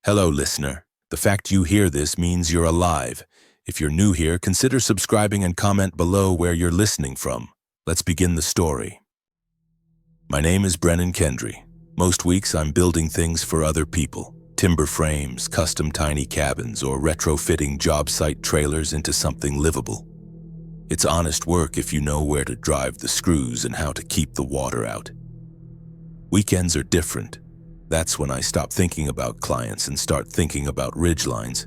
Hello, listener. The fact you hear this means you're alive. If you're new here, consider subscribing and comment below where you're listening from. Let's begin the story. My name is Brennan Kendry. Most weeks I'm building things for other people. Timber frames, custom tiny cabins, or retrofitting job site trailers into something livable. It's honest work if you know where to drive the screws and how to keep the water out. Weekends are different. That's when I stop thinking about clients and start thinking about ridgelines.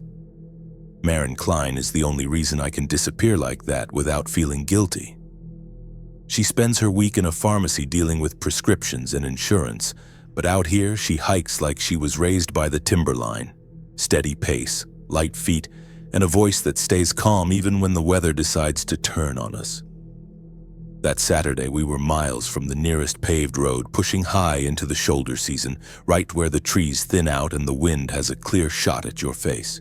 Maren Kline is the only reason I can disappear like that without feeling guilty. She spends her week in a pharmacy dealing with prescriptions and insurance, but out here she hikes like she was raised by the timberline. Steady pace, light feet, and a voice that stays calm even when the weather decides to turn on us. That Saturday, we were miles from the nearest paved road, pushing high into the shoulder season, right where the trees thin out and the wind has a clear shot at your face.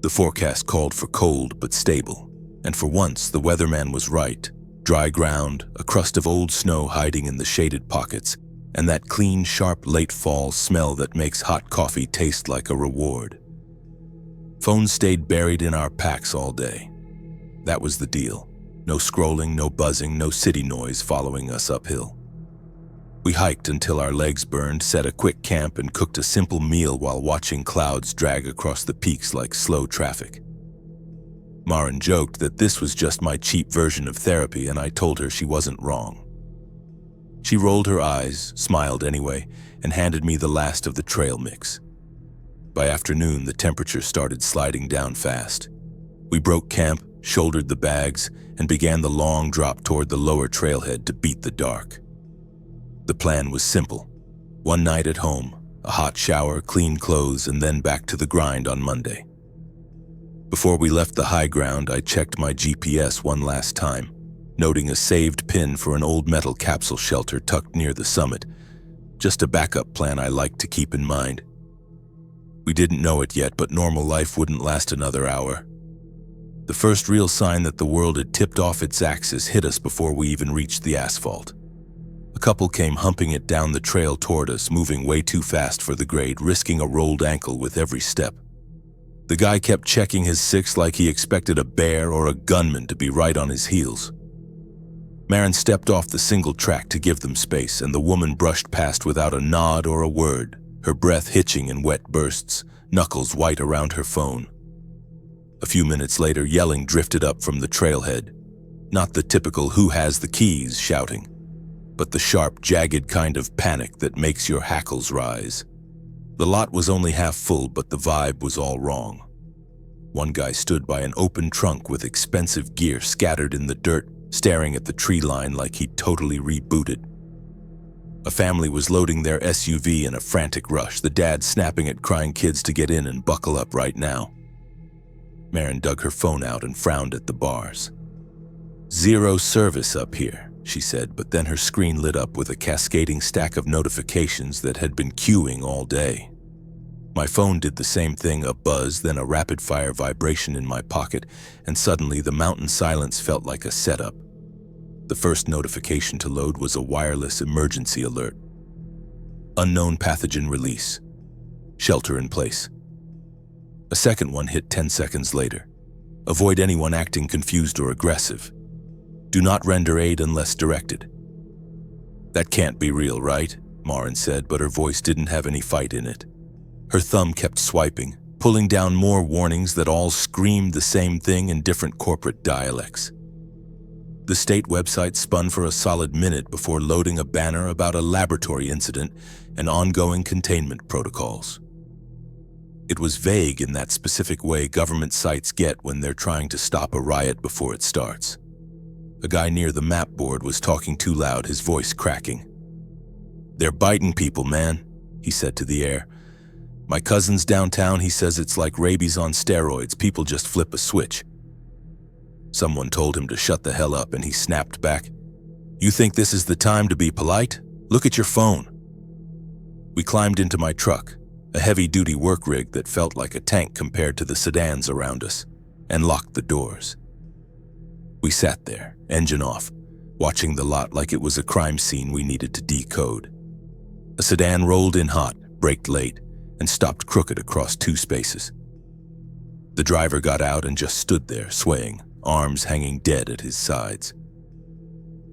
The forecast called for cold but stable, and for once the weatherman was right. Dry ground, a crust of old snow hiding in the shaded pockets, and that clean, sharp late fall smell that makes hot coffee taste like a reward. Phones stayed buried in our packs all day. That was the deal. No scrolling, no buzzing, no city noise following us uphill. We hiked until our legs burned, set a quick camp, and cooked a simple meal while watching clouds drag across the peaks like slow traffic. Maren joked that this was just my cheap version of therapy, and I told her she wasn't wrong. She rolled her eyes, smiled anyway, and handed me the last of the trail mix. By afternoon, the temperature started sliding down fast. We broke camp, shouldered the bags, and began the long drop toward the lower trailhead to beat the dark. The plan was simple. One night at home, a hot shower, clean clothes, and then back to the grind on Monday. Before we left the high ground, I checked my GPS one last time, noting a saved pin for an old metal capsule shelter tucked near the summit. Just a backup plan I liked to keep in mind. We didn't know it yet, but normal life wouldn't last another hour. The first real sign that the world had tipped off its axis hit us before we even reached the asphalt. A couple came humping it down the trail toward us, moving way too fast for the grade, risking a rolled ankle with every step. The guy kept checking his six like he expected a bear or a gunman to be right on his heels. Maren stepped off the single track to give them space, and the woman brushed past without a nod or a word, her breath hitching in wet bursts, knuckles white around her phone. A few minutes later, yelling drifted up from the trailhead. Not the typical "who has the keys" shouting, but the sharp, jagged kind of panic that makes your hackles rise. The lot was only half full, but the vibe was all wrong. One guy stood by an open trunk with expensive gear scattered in the dirt, staring at the tree line like he'd totally rebooted. A family was loading their SUV in a frantic rush, the dad snapping at crying kids to get in and buckle up right now. Maren dug her phone out and frowned at the bars. "Zero service up here," she said, but then her screen lit up with a cascading stack of notifications that had been queuing all day. My phone did the same thing, a buzz, then a rapid-fire vibration in my pocket, and suddenly the mountain silence felt like a setup. The first notification to load was a wireless emergency alert. Unknown pathogen release. Shelter in place. A second one hit 10 seconds later. Avoid anyone acting confused or aggressive. Do not render aid unless directed. "That can't be real, right?" Maren said, but her voice didn't have any fight in it. Her thumb kept swiping, pulling down more warnings that all screamed the same thing in different corporate dialects. The state website spun for a solid minute before loading a banner about a laboratory incident and ongoing containment protocols. It was vague in that specific way government sites get when they're trying to stop a riot before it starts. A guy near the map board was talking too loud, his voice cracking. "They're biting people, man," he said to the air. "My cousin's downtown, he says it's like rabies on steroids, people just flip a switch." Someone told him to shut the hell up, and he snapped back, "You think this is the time to be polite? Look at your phone." We climbed into my truck, a heavy-duty work rig that felt like a tank compared to the sedans around us, and locked the doors. We sat there, engine off, watching the lot like it was a crime scene we needed to decode. A sedan rolled in hot, braked late, and stopped crooked across 2 spaces. The driver got out and just stood there, swaying, arms hanging dead at his sides.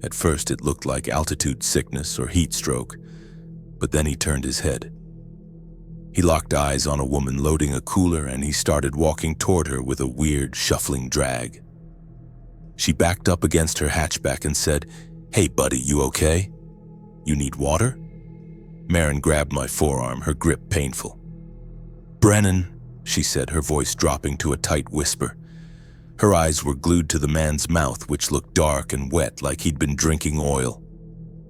At first it looked like altitude sickness or heat stroke, but then he turned his head. He locked eyes on a woman loading a cooler and he started walking toward her with a weird, shuffling drag. She backed up against her hatchback and said, "Hey buddy, you okay? You need water?" Maren grabbed my forearm, her grip painful. "Brennan," she said, her voice dropping to a tight whisper. Her eyes were glued to the man's mouth, which looked dark and wet like he'd been drinking oil.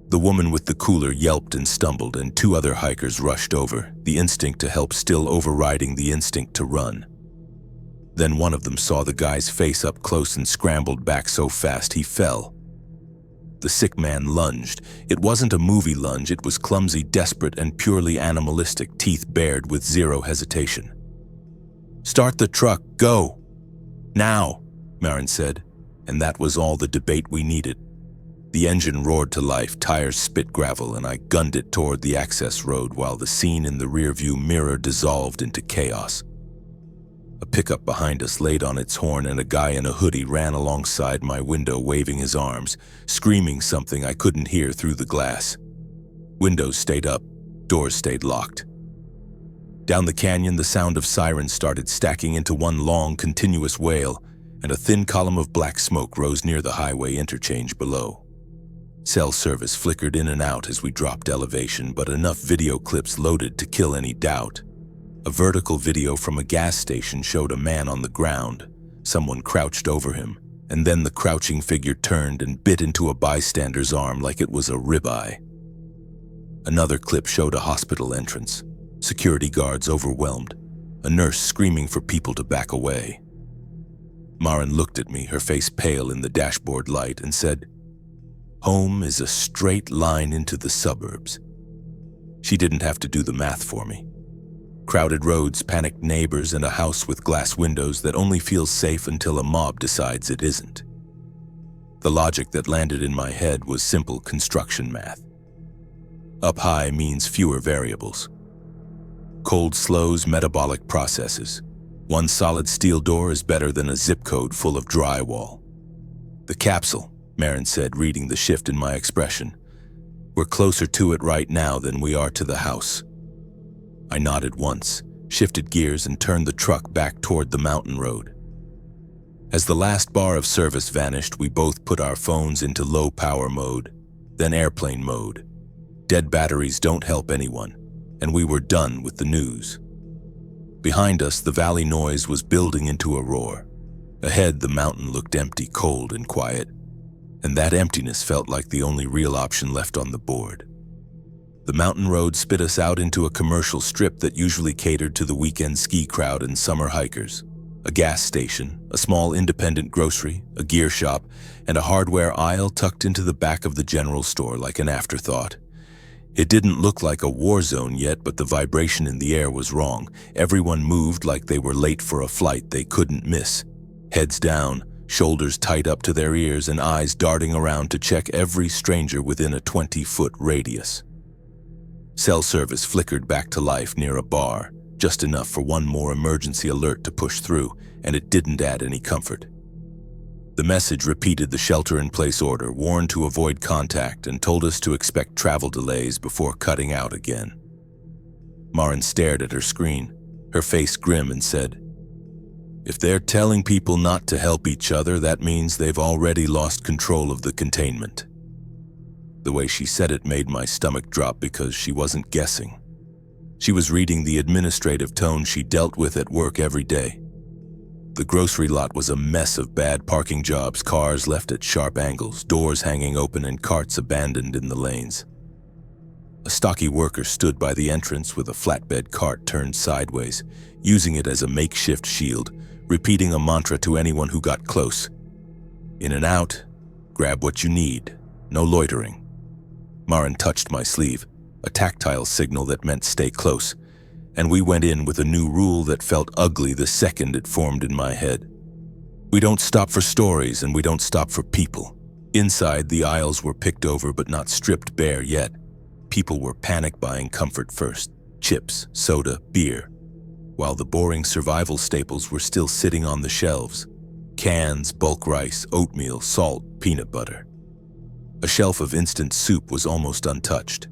The woman with the cooler yelped and stumbled, and 2 other hikers rushed over, the instinct to help still overriding the instinct to run. Then one of them saw the guy's face up close and scrambled back so fast he fell. The sick man lunged. It wasn't a movie lunge, it was clumsy, desperate, and purely animalistic, teeth bared with zero hesitation. "Start the truck, go! Now," Maren said, and that was all the debate we needed. The engine roared to life, tires spit gravel, and I gunned it toward the access road while the scene in the rearview mirror dissolved into chaos. A pickup behind us laid on its horn and a guy in a hoodie ran alongside my window waving his arms, screaming something I couldn't hear through the glass. Windows stayed up, doors stayed locked. Down the canyon, the sound of sirens started stacking into one long, continuous wail, and a thin column of black smoke rose near the highway interchange below. Cell service flickered in and out as we dropped elevation, but enough video clips loaded to kill any doubt. A vertical video from a gas station showed a man on the ground. Someone crouched over him, and then the crouching figure turned and bit into a bystander's arm like it was a ribeye. Another clip showed a hospital entrance, security guards overwhelmed, a nurse screaming for people to back away. Maren looked at me, her face pale in the dashboard light, and said, "Home is a straight line into the suburbs." She didn't have to do the math for me. Crowded roads, panicked neighbors, and a house with glass windows that only feels safe until a mob decides it isn't. The logic that landed in my head was simple construction math. Up high means fewer variables. Cold slows metabolic processes. One solid steel door is better than a zip code full of drywall. "The capsule," Maren said, reading the shift in my expression. "We're closer to it right now than we are to the house." I nodded once, shifted gears, and turned the truck back toward the mountain road. As the last bar of service vanished, we both put our phones into low power mode, then airplane mode. Dead batteries don't help anyone, and we were done with the news. Behind us, the valley noise was building into a roar. Ahead, the mountain looked empty, cold, and quiet, and that emptiness felt like the only real option left on the board. The mountain road spit us out into a commercial strip that usually catered to the weekend ski crowd and summer hikers. A gas station, a small independent grocery, a gear shop, and a hardware aisle tucked into the back of the general store like an afterthought. It didn't look like a war zone yet, but the vibration in the air was wrong. Everyone moved like they were late for a flight they couldn't miss. Heads down, shoulders tight up to their ears, and eyes darting around to check every stranger within a 20-foot radius. Cell service flickered back to life near a bar, just enough for one more emergency alert to push through, and it didn't add any comfort. The message repeated the shelter-in-place order, warned to avoid contact, and told us to expect travel delays before cutting out again. Maren stared at her screen, her face grim, and said, "If they're telling people not to help each other, that means they've already lost control of the containment." The way she said it made my stomach drop because she wasn't guessing. She was reading the administrative tone she dealt with at work every day. The grocery lot was a mess of bad parking jobs, cars left at sharp angles, doors hanging open, and carts abandoned in the lanes. A stocky worker stood by the entrance with a flatbed cart turned sideways, using it as a makeshift shield, repeating a mantra to anyone who got close. "In and out, grab what you need, no loitering." Maren touched my sleeve, a tactile signal that meant stay close, and we went in with a new rule that felt ugly the second it formed in my head. We don't stop for stories, and we don't stop for people. Inside, the aisles were picked over but not stripped bare yet. People were panic buying comfort first, chips, soda, beer, while the boring survival staples were still sitting on the shelves. Cans, bulk rice, oatmeal, salt, peanut butter. A shelf of instant soup was almost untouched.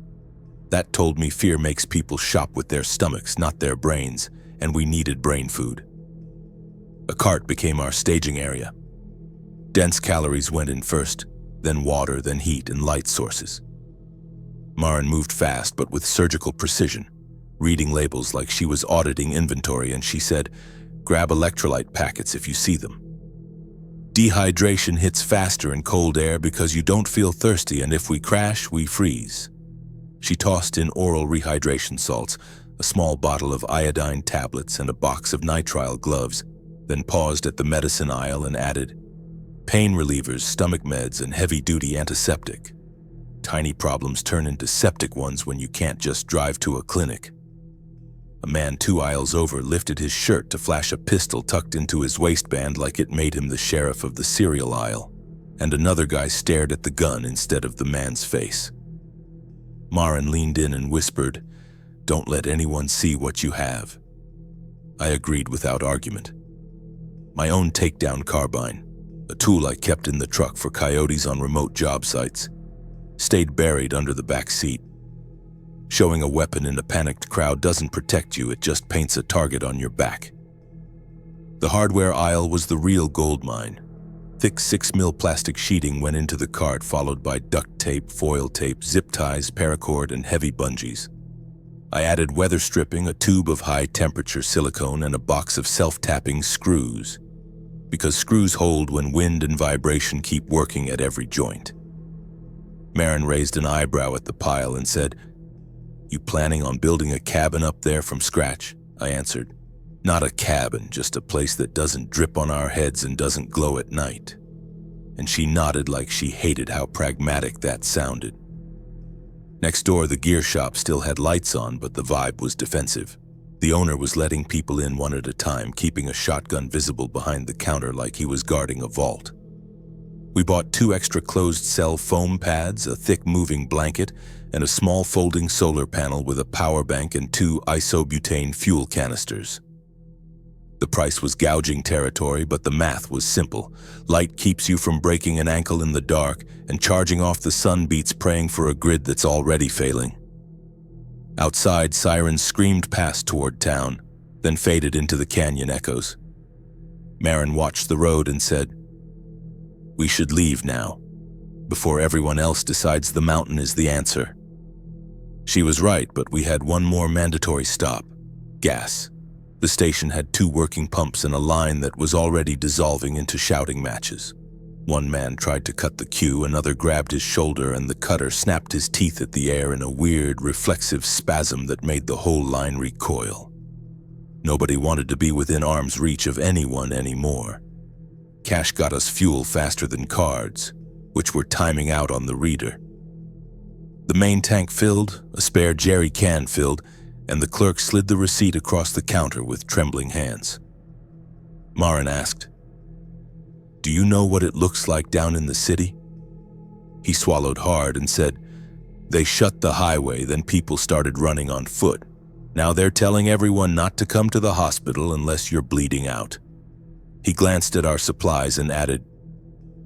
That told me fear makes people shop with their stomachs, not their brains, and we needed brain food. A cart became our staging area. Dense calories went in first, then water, then heat and light sources. Maren moved fast but with surgical precision, reading labels like she was auditing inventory, and she said, "Grab electrolyte packets if you see them. Dehydration hits faster in cold air because you don't feel thirsty, and if we crash, we freeze." She tossed in oral rehydration salts, a small bottle of iodine tablets, and a box of nitrile gloves, then paused at the medicine aisle and added, "Pain relievers, stomach meds, and heavy-duty antiseptic. Tiny problems turn into septic ones when you can't just drive to a clinic." A man 2 aisles over lifted his shirt to flash a pistol tucked into his waistband like it made him the sheriff of the cereal aisle, and another guy stared at the gun instead of the man's face. Maren leaned in and whispered, "Don't let anyone see what you have." I agreed without argument. My own takedown carbine, a tool I kept in the truck for coyotes on remote job sites, stayed buried under the back seat. Showing a weapon in a panicked crowd doesn't protect you, it just paints a target on your back. The hardware aisle was the real gold mine. Thick 6mm plastic sheeting went into the cart, followed by duct tape, foil tape, zip ties, paracord, and heavy bungees. I added weather stripping, a tube of high-temperature silicone, and a box of self-tapping screws, because screws hold when wind and vibration keep working at every joint. Maren raised an eyebrow at the pile and said, "You planning on building a cabin up there from scratch?" I answered. "Not a cabin, just a place that doesn't drip on our heads and doesn't glow at night." And she nodded like she hated how pragmatic that sounded. Next door, the gear shop still had lights on, but the vibe was defensive. The owner was letting people in one at a time, keeping a shotgun visible behind the counter like he was guarding a vault. We bought 2 extra closed-cell foam pads, a thick moving blanket, and a small folding solar panel with a power bank and 2 isobutane fuel canisters. The price was gouging territory, but the math was simple. Light keeps you from breaking an ankle in the dark, and charging off the sun beats praying for a grid that's already failing. Outside, sirens screamed past toward town, then faded into the canyon echoes. Maren watched the road and said, "We should leave now, before everyone else decides the mountain is the answer." She was right, but we had one more mandatory stop: gas. The station had 2 working pumps and a line that was already dissolving into shouting matches. One man tried to cut the queue, another grabbed his shoulder, and the cutter snapped his teeth at the air in a weird, reflexive spasm that made the whole line recoil. Nobody wanted to be within arm's reach of anyone anymore. Cash got us fuel faster than cards, which were timing out on the reader. The main tank filled, a spare jerry can filled, and the clerk slid the receipt across the counter with trembling hands. Maren asked, "Do you know what it looks like down in the city?" He swallowed hard and said, "They shut the highway, then people started running on foot. Now they're telling everyone not to come to the hospital unless you're bleeding out." He glanced at our supplies and added,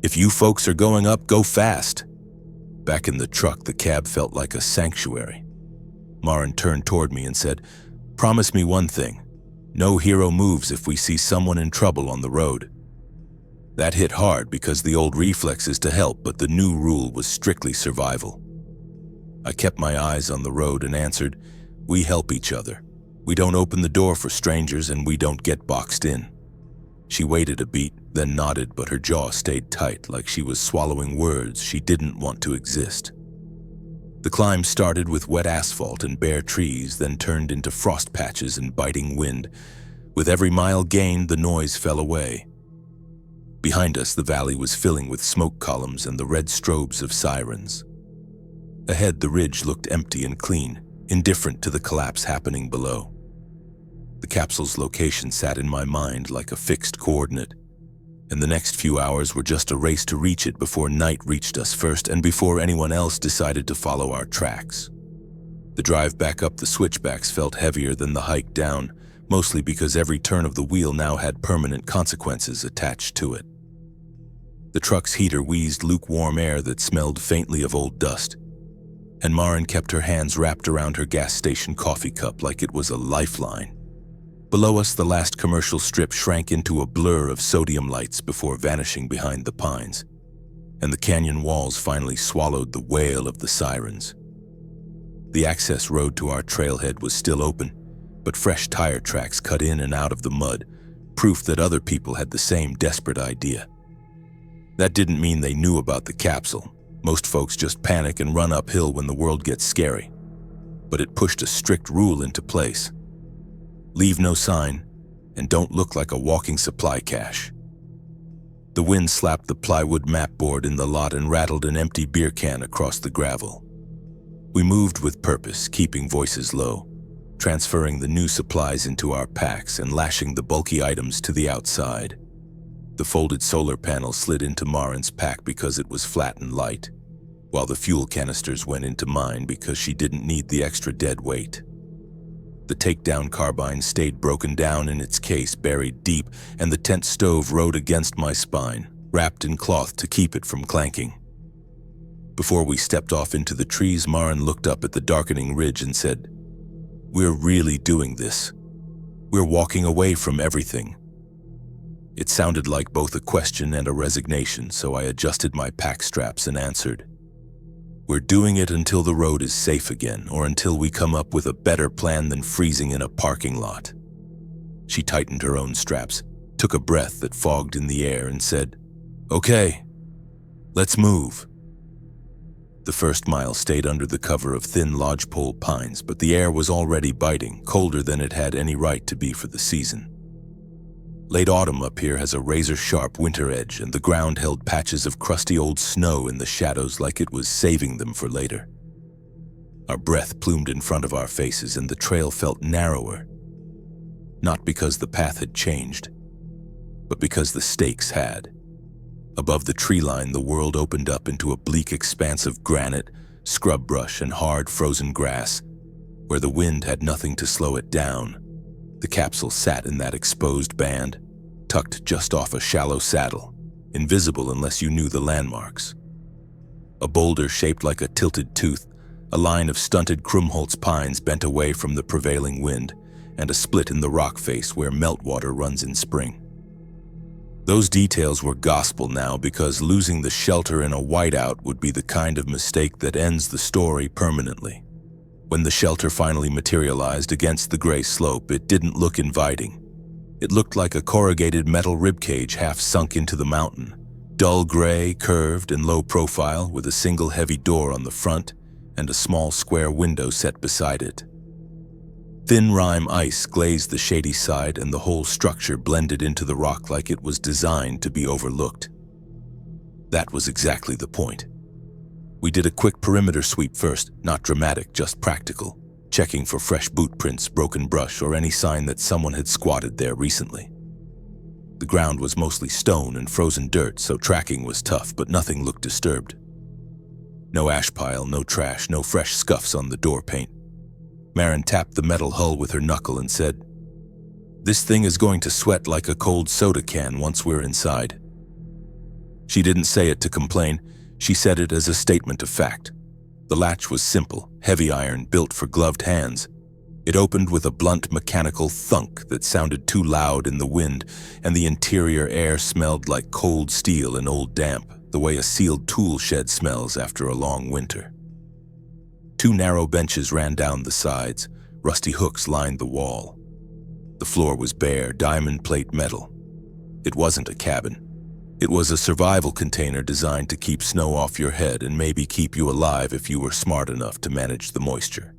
"If you folks are going up, go fast." Back in the truck, the cab felt like a sanctuary. Maren turned toward me and said, "Promise me one thing. No hero moves if we see someone in trouble on the road." That hit hard because the old reflex is to help, but the new rule was strictly survival. I kept my eyes on the road and answered, "We help each other. We don't open the door for strangers, and we don't get boxed in." She waited a beat, then nodded, but her jaw stayed tight like she was swallowing words she didn't want to exist. The climb started with wet asphalt and bare trees, then turned into frost patches and biting wind. With every mile gained, the noise fell away. Behind us, the valley was filling with smoke columns and the red strobes of sirens. Ahead, the ridge looked empty and clean, indifferent to the collapse happening below. The capsule's location sat in my mind like a fixed coordinate, and the next few hours were just a race to reach it before night reached us first and before anyone else decided to follow our tracks. The drive back up the switchbacks felt heavier than the hike down, mostly because every turn of the wheel now had permanent consequences attached to it. The truck's heater wheezed lukewarm air that smelled faintly of old dust, and Maren kept her hands wrapped around her gas station coffee cup like it was a lifeline. Below us, the last commercial strip shrank into a blur of sodium lights before vanishing behind the pines, and the canyon walls finally swallowed the wail of the sirens. The access road to our trailhead was still open, but fresh tire tracks cut in and out of the mud, proof that other people had the same desperate idea. That didn't mean they knew about the capsule. Most folks just panic and run uphill when the world gets scary. But it pushed a strict rule into place. Leave no sign, and don't look like a walking supply cache. The wind slapped the plywood map board in the lot and rattled an empty beer can across the gravel. We moved with purpose, keeping voices low, transferring the new supplies into our packs and lashing the bulky items to the outside. The folded solar panel slid into Maren's pack because it was flat and light, while the fuel canisters went into mine because she didn't need the extra dead weight. The takedown carbine stayed broken down in its case, buried deep, and the tent stove rode against my spine, wrapped in cloth to keep it from clanking. Before we stepped off into the trees, Maren looked up at the darkening ridge and said, "We're really doing this. We're walking away from everything." It sounded like both a question and a resignation, so I adjusted my pack straps and answered, "We're doing it until the road is safe again, or until we come up with a better plan than freezing in a parking lot." She tightened her own straps, took a breath that fogged in the air, and said, "Okay, let's move." The first mile stayed under the cover of thin lodgepole pines, but the air was already biting, colder than it had any right to be for the season. Late autumn up here has a razor-sharp winter edge, and the ground held patches of crusty old snow in the shadows like it was saving them for later. Our breath plumed in front of our faces, and the trail felt narrower. Not because the path had changed, but because the stakes had. Above the tree line, the world opened up into a bleak expanse of granite, scrub brush, and hard frozen grass, where the wind had nothing to slow it down. The capsule sat in that exposed band, tucked just off a shallow saddle, invisible unless you knew the landmarks. A boulder shaped like a tilted tooth, a line of stunted Krumholtz pines bent away from the prevailing wind, and a split in the rock face where meltwater runs in spring. Those details were gospel now, because losing the shelter in a whiteout would be the kind of mistake that ends the story permanently. When the shelter finally materialized against the gray slope, it didn't look inviting. It looked like a corrugated metal ribcage half sunk into the mountain, dull gray, curved, and low profile, with a single heavy door on the front and a small square window set beside it. Thin rime ice glazed the shady side, and the whole structure blended into the rock like it was designed to be overlooked. That was exactly the point. We did a quick perimeter sweep first, not dramatic, just practical, checking for fresh boot prints, broken brush, or any sign that someone had squatted there recently. The ground was mostly stone and frozen dirt, so tracking was tough, but nothing looked disturbed. No ash pile, no trash, no fresh scuffs on the door paint. Maren tapped the metal hull with her knuckle and said, "This thing is going to sweat like a cold soda can once we're inside." She didn't say it to complain. She said it as a statement of fact. The latch was simple, heavy iron, built for gloved hands. It opened with a blunt mechanical thunk that sounded too loud in the wind, and the interior air smelled like cold steel and old damp, the way a sealed tool shed smells after a long winter. Two narrow benches ran down the sides. Rusty hooks lined the wall. The floor was bare, diamond plate metal. It wasn't a cabin. It was a survival container designed to keep snow off your head and maybe keep you alive if you were smart enough to manage the moisture.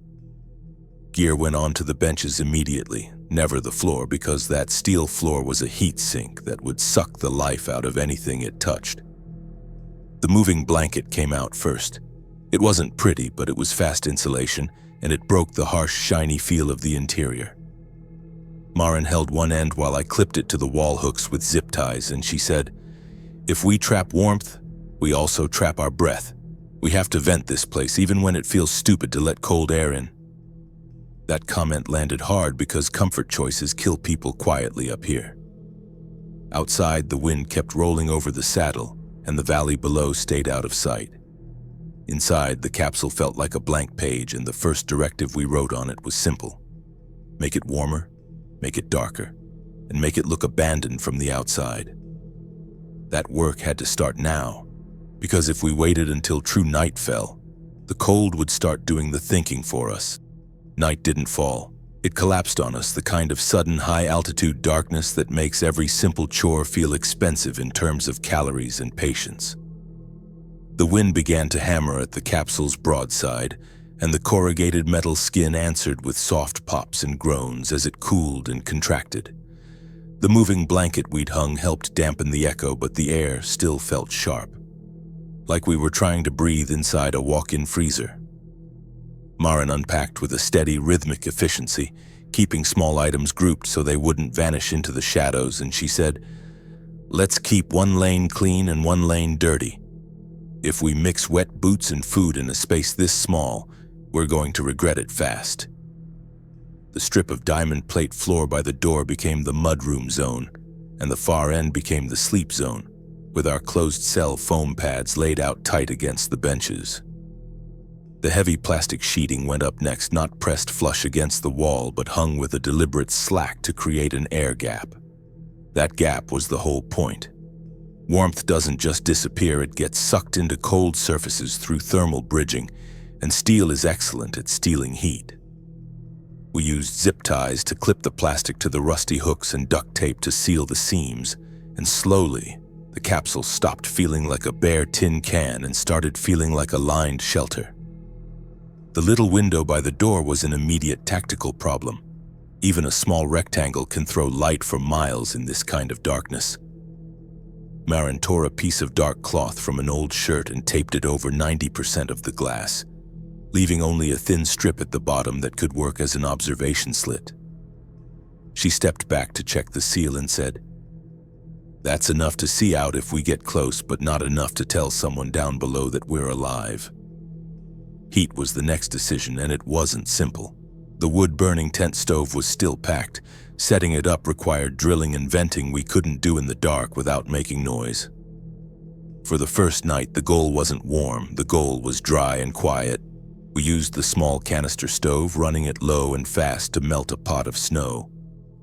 Gear went onto the benches immediately, never the floor, because that steel floor was a heat sink that would suck the life out of anything it touched. The moving blanket came out first. It wasn't pretty, but it was fast insulation, and it broke the harsh, shiny feel of the interior. Maren held one end while I clipped it to the wall hooks with zip ties, and she said, "If we trap warmth, we also trap our breath. We have to vent this place, even when it feels stupid to let cold air in. That comment landed hard because comfort choices kill people quietly up here. Outside, the wind kept rolling over the saddle, and the valley below stayed out of sight. Inside, the capsule felt like a blank page, and the first directive we wrote on it was simple. Make it warmer, make it darker, and make it look abandoned from the outside. That work had to start now, because if we waited until true night fell, the cold would start doing the thinking for us. Night didn't fall. It collapsed on us, the kind of sudden high-altitude darkness that makes every simple chore feel expensive in terms of calories and patience. The wind began to hammer at the capsule's broadside, and the corrugated metal skin answered with soft pops and groans as it cooled and contracted. The moving blanket we'd hung helped dampen the echo, but the air still felt sharp, like we were trying to breathe inside a walk-in freezer. Maren unpacked with a steady, rhythmic efficiency, keeping small items grouped so they wouldn't vanish into the shadows, and she said, "Let's keep one lane clean and one lane dirty. If we mix wet boots and food in a space this small, we're going to regret it fast." The strip of diamond plate floor by the door became the mudroom zone, and the far end became the sleep zone, with our closed cell foam pads laid out tight against the benches. The heavy plastic sheeting went up next, not pressed flush against the wall, but hung with a deliberate slack to create an air gap. That gap was the whole point. Warmth doesn't just disappear, it gets sucked into cold surfaces through thermal bridging, and steel is excellent at stealing heat. We used zip ties to clip the plastic to the rusty hooks and duct tape to seal the seams, and slowly, the capsule stopped feeling like a bare tin can and started feeling like a lined shelter. The little window by the door was an immediate tactical problem. Even a small rectangle can throw light for miles in this kind of darkness. Maren tore a piece of dark cloth from an old shirt and taped it over 90% of the glass, leaving only a thin strip at the bottom that could work as an observation slit. She stepped back to check the seal and said, "That's enough to see out if we get close, but not enough to tell someone down below that we're alive." Heat was the next decision, and it wasn't simple. The wood-burning tent stove was still packed. Setting it up required drilling and venting we couldn't do in the dark without making noise. For the first night, the goal wasn't warm, the goal was dry and quiet. We used the small canister stove, running it low and fast to melt a pot of snow.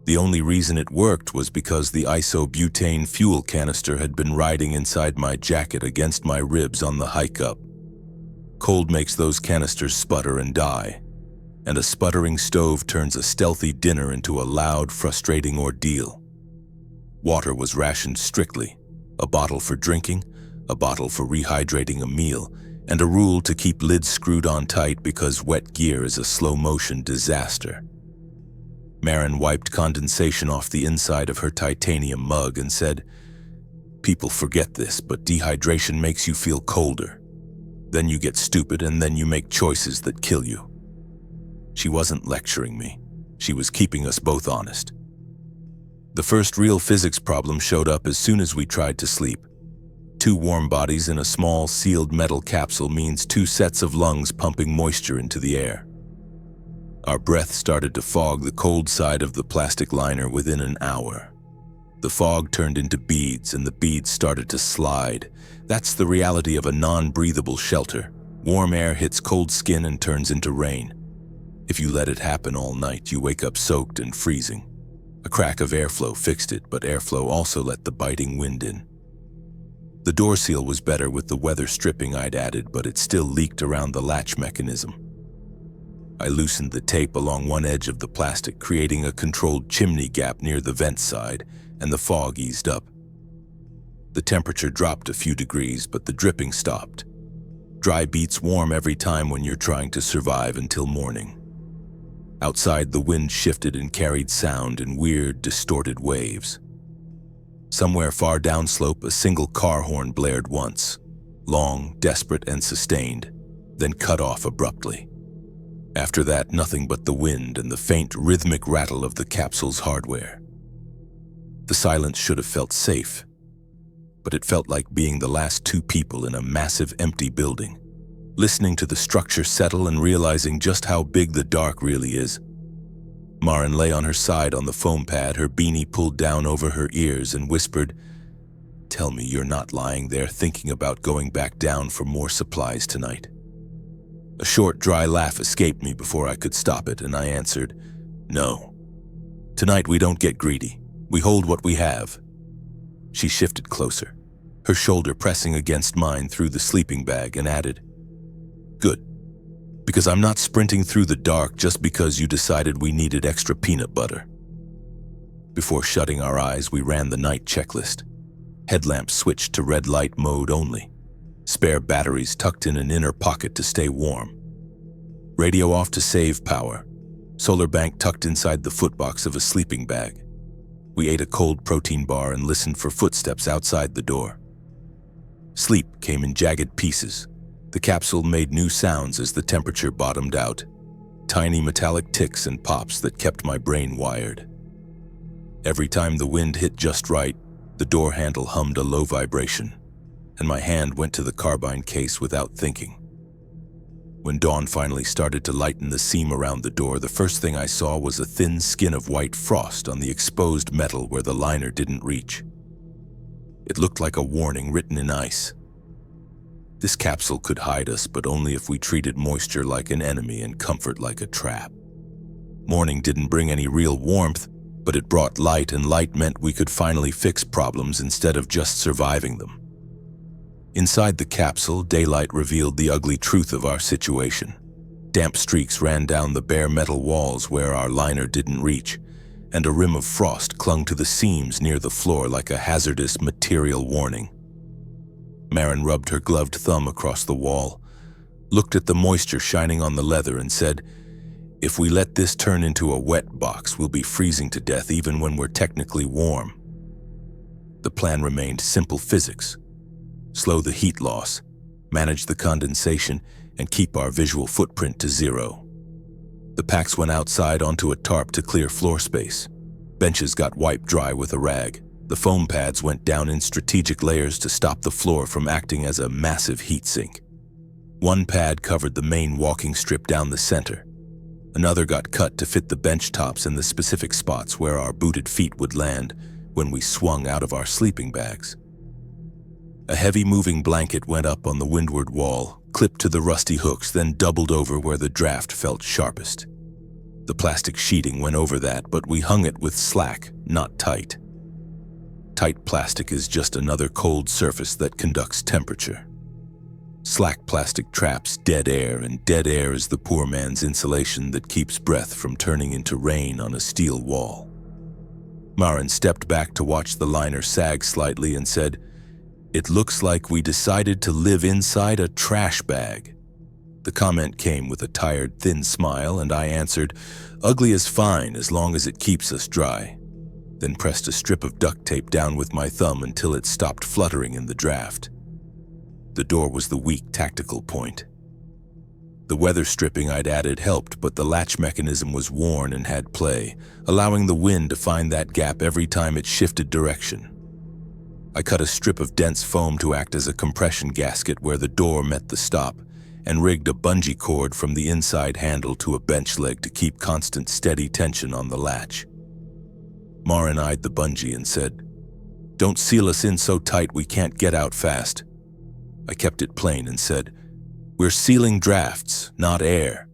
The only reason it worked was because the isobutane fuel canister had been riding inside my jacket against my ribs on the hike up. Cold makes those canisters sputter and die, and a sputtering stove turns a stealthy dinner into a loud, frustrating ordeal. Water was rationed strictly, a bottle for drinking, a bottle for rehydrating a meal, and a rule to keep lids screwed on tight because wet gear is a slow-motion disaster. Maren wiped condensation off the inside of her titanium mug and said, "People forget this, but dehydration makes you feel colder. Then you get stupid, and then you make choices that kill you." She wasn't lecturing me. She was keeping us both honest. The first real physics problem showed up as soon as we tried to sleep. 2 warm bodies in a small, sealed metal capsule means 2 sets of lungs pumping moisture into the air. Our breath started to fog the cold side of the plastic liner within an hour. The fog turned into beads, and the beads started to slide. That's the reality of a non-breathable shelter. Warm air hits cold skin and turns into rain. If you let it happen all night, you wake up soaked and freezing. A crack of airflow fixed it, but airflow also let the biting wind in. The door seal was better with the weather stripping I'd added, but it still leaked around the latch mechanism. I loosened the tape along one edge of the plastic, creating a controlled chimney gap near the vent side, and the fog eased up. The temperature dropped a few degrees, but the dripping stopped. Dry beats warm every time when you're trying to survive until morning. Outside, the wind shifted and carried sound in weird, distorted waves. Somewhere far downslope, a single car horn blared once, long, desperate, and sustained, then cut off abruptly. After that, nothing but the wind and the faint, rhythmic rattle of the capsule's hardware. The silence should have felt safe, but it felt like being the last 2 people in a massive, empty building, listening to the structure settle and realizing just how big the dark really is. Maren lay on her side on the foam pad, her beanie pulled down over her ears, and whispered, "Tell me you're not lying there thinking about going back down for more supplies tonight." A short, dry laugh escaped me before I could stop it, and I answered, "No. Tonight we don't get greedy. We hold what we have." She shifted closer, her shoulder pressing against mine through the sleeping bag, and added, "Good. Because I'm not sprinting through the dark just because you decided we needed extra peanut butter." Before shutting our eyes, we ran the night checklist. Headlamps switched to red light mode only. Spare batteries tucked in an inner pocket to stay warm. Radio off to save power. Solar bank tucked inside the footbox of a sleeping bag. We ate a cold protein bar and listened for footsteps outside the door. Sleep came in jagged pieces. The capsule made new sounds as the temperature bottomed out. Tiny metallic ticks and pops that kept my brain wired. Every time the wind hit just right, the door handle hummed a low vibration, and my hand went to the carbine case without thinking. When dawn finally started to lighten the seam around the door, the first thing I saw was a thin skin of white frost on the exposed metal where the liner didn't reach. It looked like a warning written in ice. This capsule could hide us, but only if we treated moisture like an enemy and comfort like a trap. Morning didn't bring any real warmth, but it brought light, and light meant we could finally fix problems instead of just surviving them. Inside the capsule, daylight revealed the ugly truth of our situation. Damp streaks ran down the bare metal walls where our liner didn't reach, and a rim of frost clung to the seams near the floor like a hazardous material warning. Maren rubbed her gloved thumb across the wall, looked at the moisture shining on the leather, and said, "If we let this turn into a wet box, we'll be freezing to death even when we're technically warm." The plan remained simple physics. Slow the heat loss, manage the condensation, and keep our visual footprint to zero. The packs went outside onto a tarp to clear floor space. Benches got wiped dry with a rag. The foam pads went down in strategic layers to stop the floor from acting as a massive heat sink. One pad covered the main walking strip down the center. Another got cut to fit the bench tops in the specific spots where our booted feet would land when we swung out of our sleeping bags. A heavy moving blanket went up on the windward wall, clipped to the rusty hooks, then doubled over where the draft felt sharpest. The plastic sheeting went over that, but we hung it with slack, not tight. Tight plastic is just another cold surface that conducts temperature. Slack plastic traps dead air, and dead air is the poor man's insulation that keeps breath from turning into rain on a steel wall. Maren stepped back to watch the liner sag slightly and said, "It looks like we decided to live inside a trash bag." The comment came with a tired, thin smile, and I answered, "Ugly is fine as long as it keeps us dry," then pressed a strip of duct tape down with my thumb until it stopped fluttering in the draft. The door was the weak tactical point. The weather stripping I'd added helped, but the latch mechanism was worn and had play, allowing the wind to find that gap every time it shifted direction. I cut a strip of dense foam to act as a compression gasket where the door met the stop, and rigged a bungee cord from the inside handle to a bench leg to keep constant steady tension on the latch. Maren eyed the bungee and said, "Don't seal us in so tight we can't get out fast." I kept it plain and said, "We're sealing drafts, not air."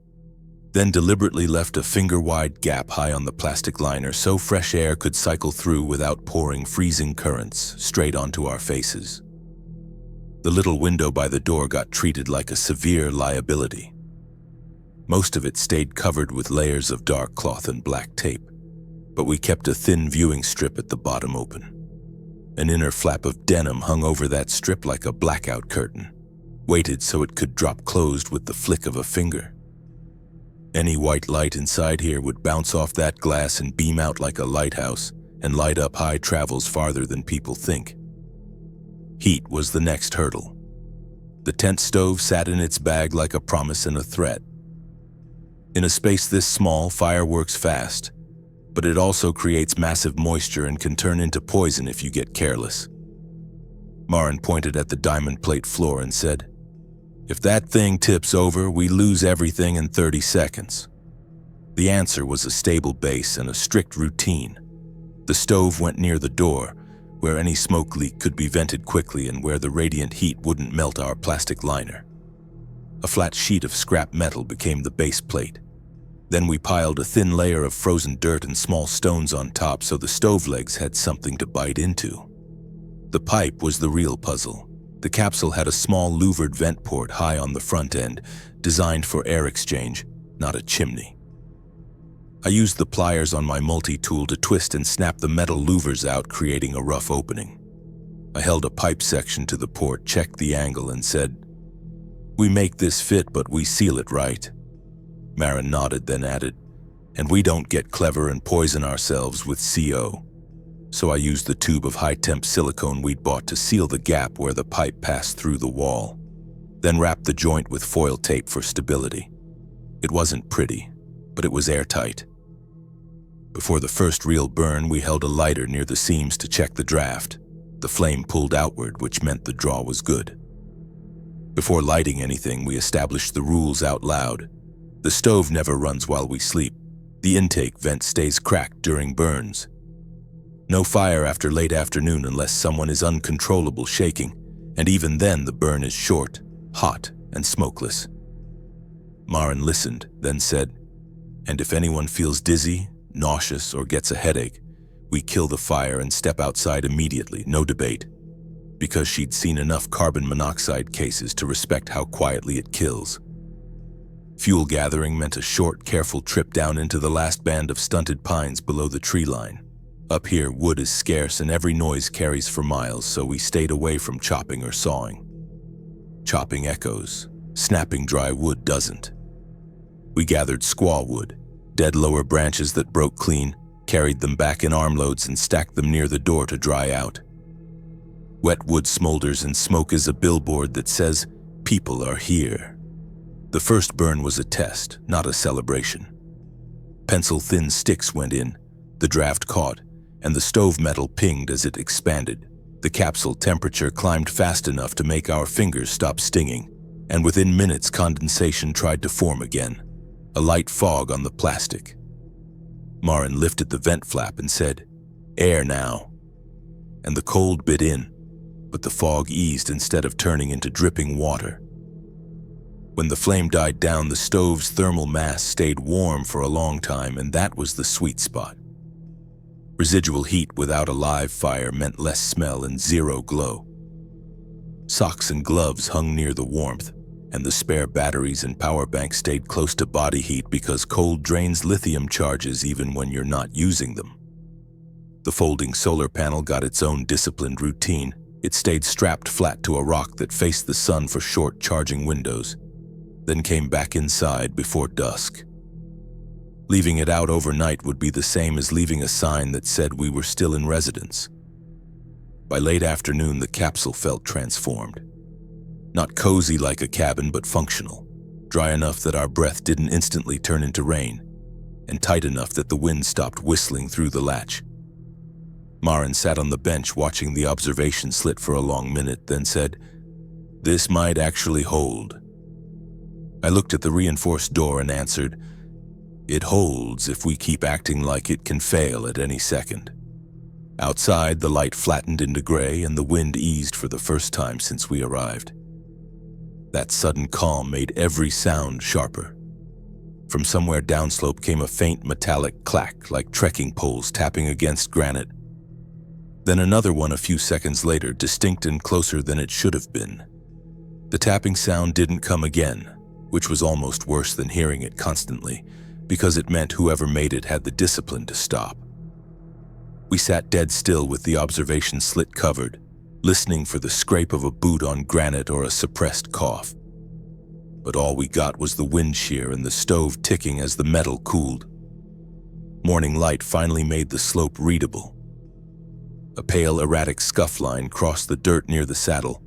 Then deliberately left a finger-wide gap high on the plastic liner so fresh air could cycle through without pouring freezing currents straight onto our faces. The little window by the door got treated like a severe liability. Most of it stayed covered with layers of dark cloth and black tape, but we kept a thin viewing strip at the bottom open. An inner flap of denim hung over that strip like a blackout curtain, weighted so it could drop closed with the flick of a finger. Any white light inside here would bounce off that glass and beam out like a lighthouse and light up high travels farther than people think. Heat was the next hurdle. The tent stove sat in its bag like a promise and a threat. In a space this small, fire works fast, but it also creates massive moisture and can turn into poison if you get careless. Maren pointed at the diamond plate floor and said, "If that thing tips over, we lose everything in 30 seconds. The answer was a stable base and a strict routine. The stove went near the door, where any smoke leak could be vented quickly and where the radiant heat wouldn't melt our plastic liner. A flat sheet of scrap metal became the base plate. Then we piled a thin layer of frozen dirt and small stones on top so the stove legs had something to bite into. The pipe was the real puzzle. The capsule had a small louvered vent port high on the front end, designed for air exchange, not a chimney. I used the pliers on my multi-tool to twist and snap the metal louvers out, creating a rough opening. I held a pipe section to the port, checked the angle, and said, "We make this fit, but we seal it right." Maren nodded, then added, "And we don't get clever and poison ourselves with CO." So I used the tube of high-temp silicone we'd bought to seal the gap where the pipe passed through the wall, then wrapped the joint with foil tape for stability. It wasn't pretty, but it was airtight. Before the first real burn, we held a lighter near the seams to check the draft. The flame pulled outward, which meant the draw was good. Before lighting anything, we established the rules out loud. The stove never runs while we sleep. The intake vent stays cracked during burns. No fire after late afternoon unless someone is uncontrollable shaking, and even then the burn is short, hot, and smokeless. Maren listened, then said, "And if anyone feels dizzy, nauseous, or gets a headache, we kill the fire and step outside immediately, no debate," because she'd seen enough carbon monoxide cases to respect how quietly it kills. Fuel gathering meant a short, careful trip down into the last band of stunted pines below the tree line. Up here, wood is scarce and every noise carries for miles, so we stayed away from chopping or sawing. Chopping echoes, snapping dry wood doesn't. We gathered squaw wood, dead lower branches that broke clean, carried them back in armloads and stacked them near the door to dry out. Wet wood smolders and smoke is a billboard that says, "People are here." The first burn was a test, not a celebration. Pencil-thin sticks went in, the draft caught, and the stove metal pinged as it expanded. The capsule temperature climbed fast enough to make our fingers stop stinging, and within minutes condensation tried to form again, a light fog on the plastic. Maren lifted the vent flap and said, "Air now." And the cold bit in, but the fog eased instead of turning into dripping water. When the flame died down, the stove's thermal mass stayed warm for a long time, and that was the sweet spot. Residual heat without a live fire meant less smell and zero glow. Socks and gloves hung near the warmth, and the spare batteries and power bank stayed close to body heat because cold drains lithium charges even when you're not using them. The folding solar panel got its own disciplined routine. It stayed strapped flat to a rock that faced the sun for short charging windows, then came back inside before dusk. Leaving it out overnight would be the same as leaving a sign that said we were still in residence. By late afternoon, the capsule felt transformed. Not cozy like a cabin, but functional, dry enough that our breath didn't instantly turn into rain, and tight enough that the wind stopped whistling through the latch. Maren sat on the bench watching the observation slit for a long minute, then said, "This might actually hold." I looked at the reinforced door and answered, "It holds if we keep acting like it can fail at any second." Outside, the light flattened into gray and the wind eased for the first time since we arrived. That sudden calm made every sound sharper. From somewhere downslope came a faint metallic clack like trekking poles tapping against granite. Then another one a few seconds later, distinct and closer than it should have been. The tapping sound didn't come again, which was almost worse than hearing it constantly, because it meant whoever made it had the discipline to stop. We sat dead still with the observation slit covered, listening for the scrape of a boot on granite or a suppressed cough. But all we got was the wind shear and the stove ticking as the metal cooled. Morning light finally made the slope readable. A pale, erratic scuff line crossed the dirt near the saddle,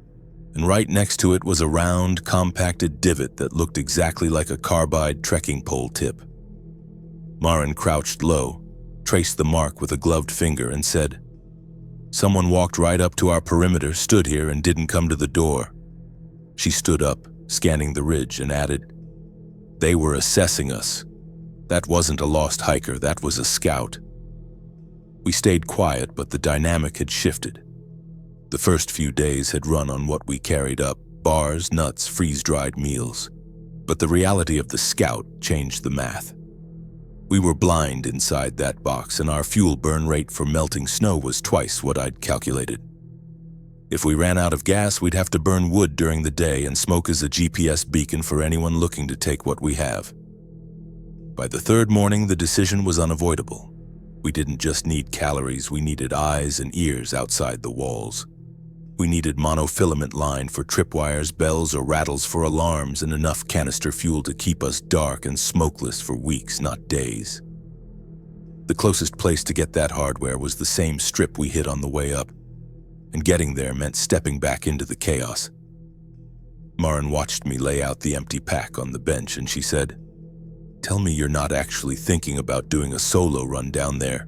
and right next to it was a round, compacted divot that looked exactly like a carbide trekking pole tip. Maren crouched low, traced the mark with a gloved finger, and said, "Someone walked right up to our perimeter, stood here, and didn't come to the door." She stood up, scanning the ridge, and added, "They were assessing us." That wasn't a lost hiker, that was a scout. We stayed quiet, but the dynamic had shifted. The first few days had run on what we carried up: bars, nuts, freeze-dried meals. But the reality of the scout changed the math. We were blind inside that box, and our fuel burn rate for melting snow was twice what I'd calculated. If we ran out of gas, we'd have to burn wood during the day and smoke as a GPS beacon for anyone looking to take what we have. By the third morning, the decision was unavoidable. We didn't just need calories, we needed eyes and ears outside the walls. We needed monofilament line for tripwires, bells, or rattles for alarms, and enough canister fuel to keep us dark and smokeless for weeks, not days. The closest place to get that hardware was the same strip we hit on the way up, and getting there meant stepping back into the chaos. Maren watched me lay out the empty pack on the bench, and she said, "Tell me you're not actually thinking about doing a solo run down there."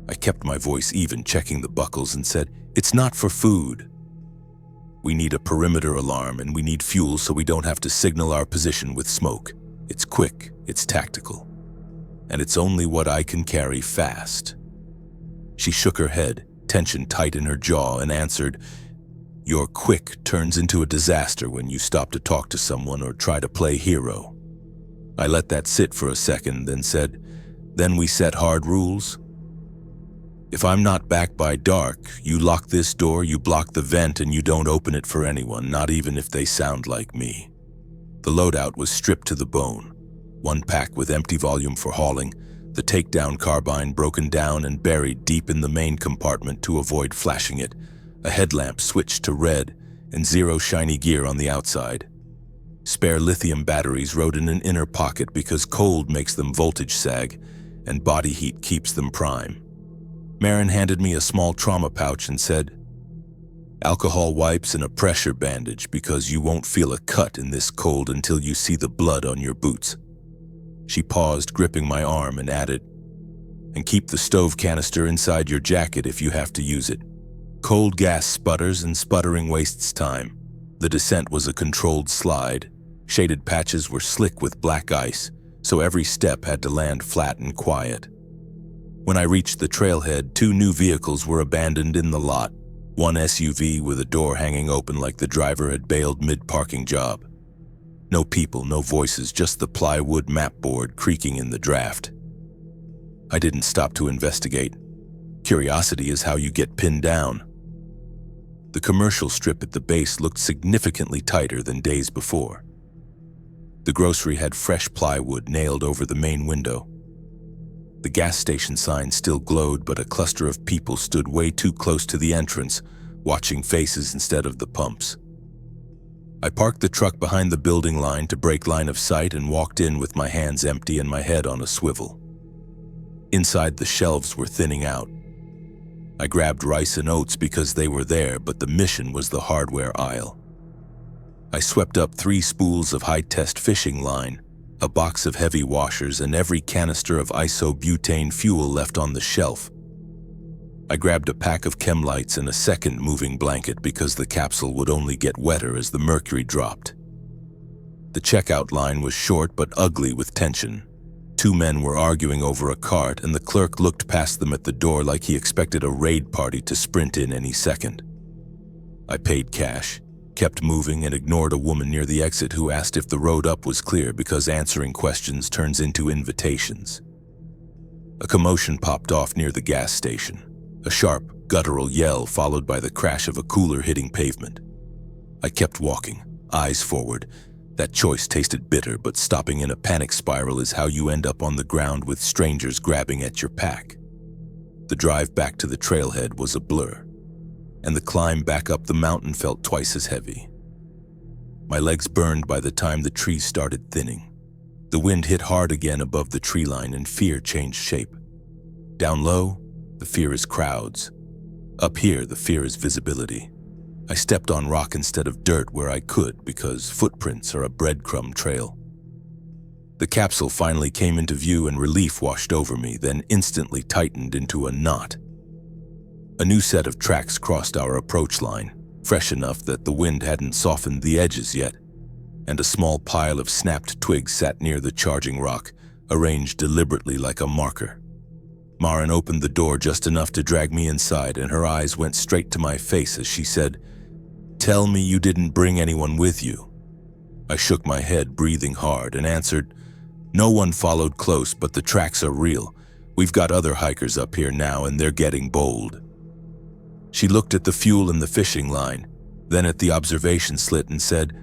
I kept my voice even, checking the buckles, and said, "It's not for food. We need a perimeter alarm, and we need fuel so we don't have to signal our position with smoke. It's quick, it's tactical, and it's only what I can carry fast." She shook her head, tension tight in her jaw, and answered, "Your quick turns into a disaster when you stop to talk to someone or try to play hero." I let that sit for a second, then said, "Then we set hard rules? If I'm not back by dark, you lock this door, you block the vent, and you don't open it for anyone, not even if they sound like me." The loadout was stripped to the bone. One pack with empty volume for hauling, the takedown carbine broken down and buried deep in the main compartment to avoid flashing it, a headlamp switched to red, and zero shiny gear on the outside. Spare lithium batteries rode in an inner pocket because cold makes them voltage sag, and body heat keeps them prime. Maren handed me a small trauma pouch and said, "Alcohol wipes and a pressure bandage because you won't feel a cut in this cold until you see the blood on your boots." She paused, gripping my arm, and added, "And keep the stove canister inside your jacket if you have to use it. Cold gas sputters and sputtering wastes time." The descent was a controlled slide. Shaded patches were slick with black ice, so every step had to land flat and quiet. When I reached the trailhead, 2 new vehicles were abandoned in the lot. One SUV with a door hanging open like the driver had bailed mid-parking job. No people, no voices, just the plywood map board creaking in the draft. I didn't stop to investigate. Curiosity is how you get pinned down. The commercial strip at the base looked significantly tighter than days before. The grocery had fresh plywood nailed over the main window. The gas station sign still glowed, but a cluster of people stood way too close to the entrance, watching faces instead of the pumps. I parked the truck behind the building line to break line of sight and walked in with my hands empty and my head on a swivel. Inside, the shelves were thinning out. I grabbed rice and oats because they were there, but the mission was the hardware aisle. I swept up 3 spools of high-test fishing line, a box of heavy washers, and every canister of isobutane fuel left on the shelf. I grabbed a pack of chem lights and a second moving blanket because the capsule would only get wetter as the mercury dropped. The checkout line was short but ugly with tension. 2 men were arguing over a cart, and the clerk looked past them at the door like he expected a raid party to sprint in any second. I paid cash, kept moving, and ignored a woman near the exit who asked if the road up was clear because answering questions turns into invitations. A commotion popped off near the gas station. A sharp, guttural yell followed by the crash of a cooler hitting pavement. I kept walking, eyes forward. That choice tasted bitter, but stopping in a panic spiral is how you end up on the ground with strangers grabbing at your pack. The drive back to the trailhead was a blur, and the climb back up the mountain felt twice as heavy. My legs burned by the time the trees started thinning. The wind hit hard again above the tree line, and fear changed shape. Down low, the fear is crowds. Up here, the fear is visibility. I stepped on rock instead of dirt where I could because footprints are a breadcrumb trail. The capsule finally came into view and relief washed over me, then instantly tightened into a knot. A new set of tracks crossed our approach line, fresh enough that the wind hadn't softened the edges yet, and a small pile of snapped twigs sat near the charging rock, arranged deliberately like a marker. Maren opened the door just enough to drag me inside, and her eyes went straight to my face as she said, "Tell me you didn't bring anyone with you." I shook my head, breathing hard, and answered, "No one followed close, but the tracks are real. We've got other hikers up here now, and they're getting bold." She looked at the fuel and the fishing line, then at the observation slit and said,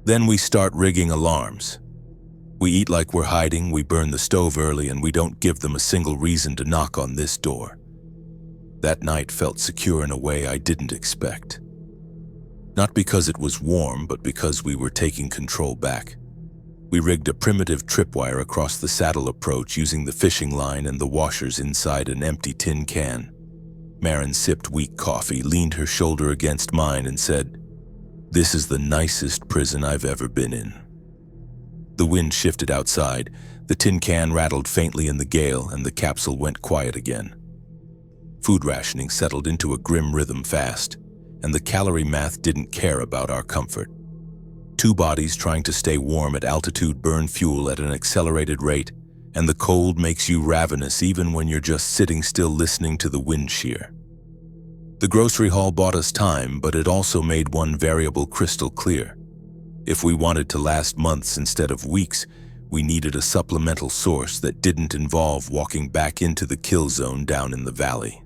"Then we start rigging alarms. We eat like we're hiding, we burn the stove early, and we don't give them a single reason to knock on this door." That night felt secure in a way I didn't expect. Not because it was warm, but because we were taking control back. We rigged a primitive tripwire across the saddle approach using the fishing line and the washers inside an empty tin can. Maren sipped weak coffee, leaned her shoulder against mine, and said, "This is the nicest prison I've ever been in." The wind shifted outside, the tin can rattled faintly in the gale, and the capsule went quiet again. Food rationing settled into a grim rhythm fast, and the calorie math didn't care about our comfort. Two bodies trying to stay warm at altitude burn fuel at an accelerated rate, and the cold makes you ravenous even when you're just sitting still listening to the wind shear. The grocery haul bought us time, but it also made one variable crystal clear. If we wanted to last months instead of weeks, we needed a supplemental source that didn't involve walking back into the kill zone down in the valley.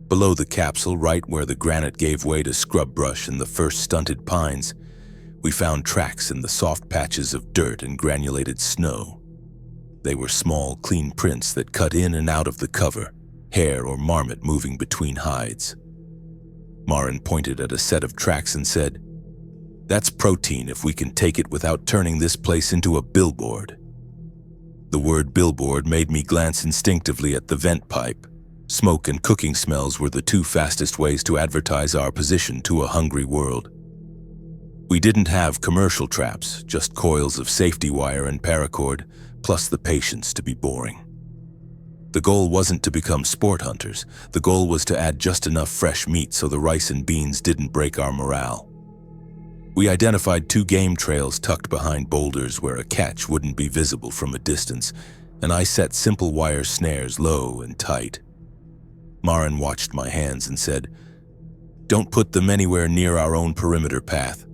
Below the capsule, right where the granite gave way to scrub brush and the first stunted pines, we found tracks in the soft patches of dirt and granulated snow. They were small, clean prints that cut in and out of the cover, hare or marmot moving between hides. Maren pointed at a set of tracks and said, "That's protein if we can take it without turning this place into a billboard." The word billboard made me glance instinctively at the vent pipe. Smoke and cooking smells were the two fastest ways to advertise our position to a hungry world. We didn't have commercial traps, just coils of safety wire and paracord, plus the patience to be boring. The goal wasn't to become sport hunters. The goal was to add just enough fresh meat so the rice and beans didn't break our morale. We identified 2 game trails tucked behind boulders where a catch wouldn't be visible from a distance, and I set simple wire snares low and tight. Maren watched my hands and said, "Don't put them anywhere near our own perimeter path,"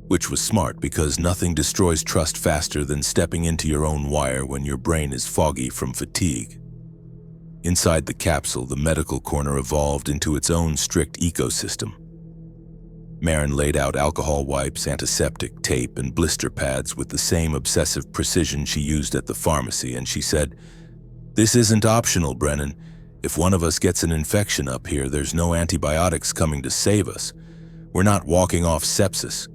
which was smart because nothing destroys trust faster than stepping into your own wire when your brain is foggy from fatigue. Inside the capsule, the medical corner evolved into its own strict ecosystem. Maren laid out alcohol wipes, antiseptic, tape, and blister pads with the same obsessive precision she used at the pharmacy, and she said, "This isn't optional, Brennan. If one of us gets an infection up here, there's no antibiotics coming to save us. We're not walking off sepsis."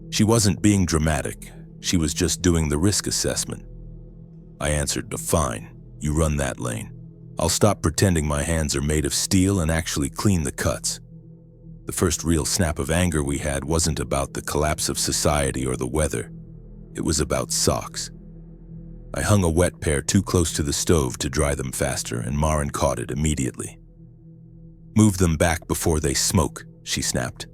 She wasn't being dramatic. She was just doing the risk assessment. I answered, "Fine, you run that lane. I'll stop pretending my hands are made of steel and actually clean the cuts." The first real snap of anger we had wasn't about the collapse of society or the weather. It was about socks. I hung a wet pair too close to the stove to dry them faster, and Maren caught it immediately. "Move them back before they smoke," she snapped.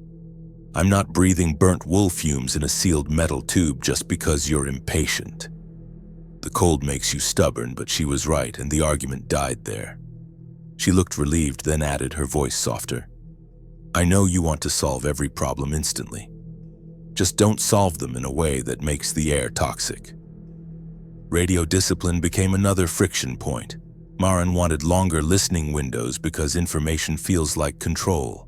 "I'm not breathing burnt wool fumes in a sealed metal tube just because you're impatient." The cold makes you stubborn, but she was right, and the argument died there. She looked relieved, then added, her voice softer, "I know you want to solve every problem instantly. Just don't solve them in a way that makes the air toxic." Radio discipline became another friction point. Maren wanted longer listening windows because information feels like control.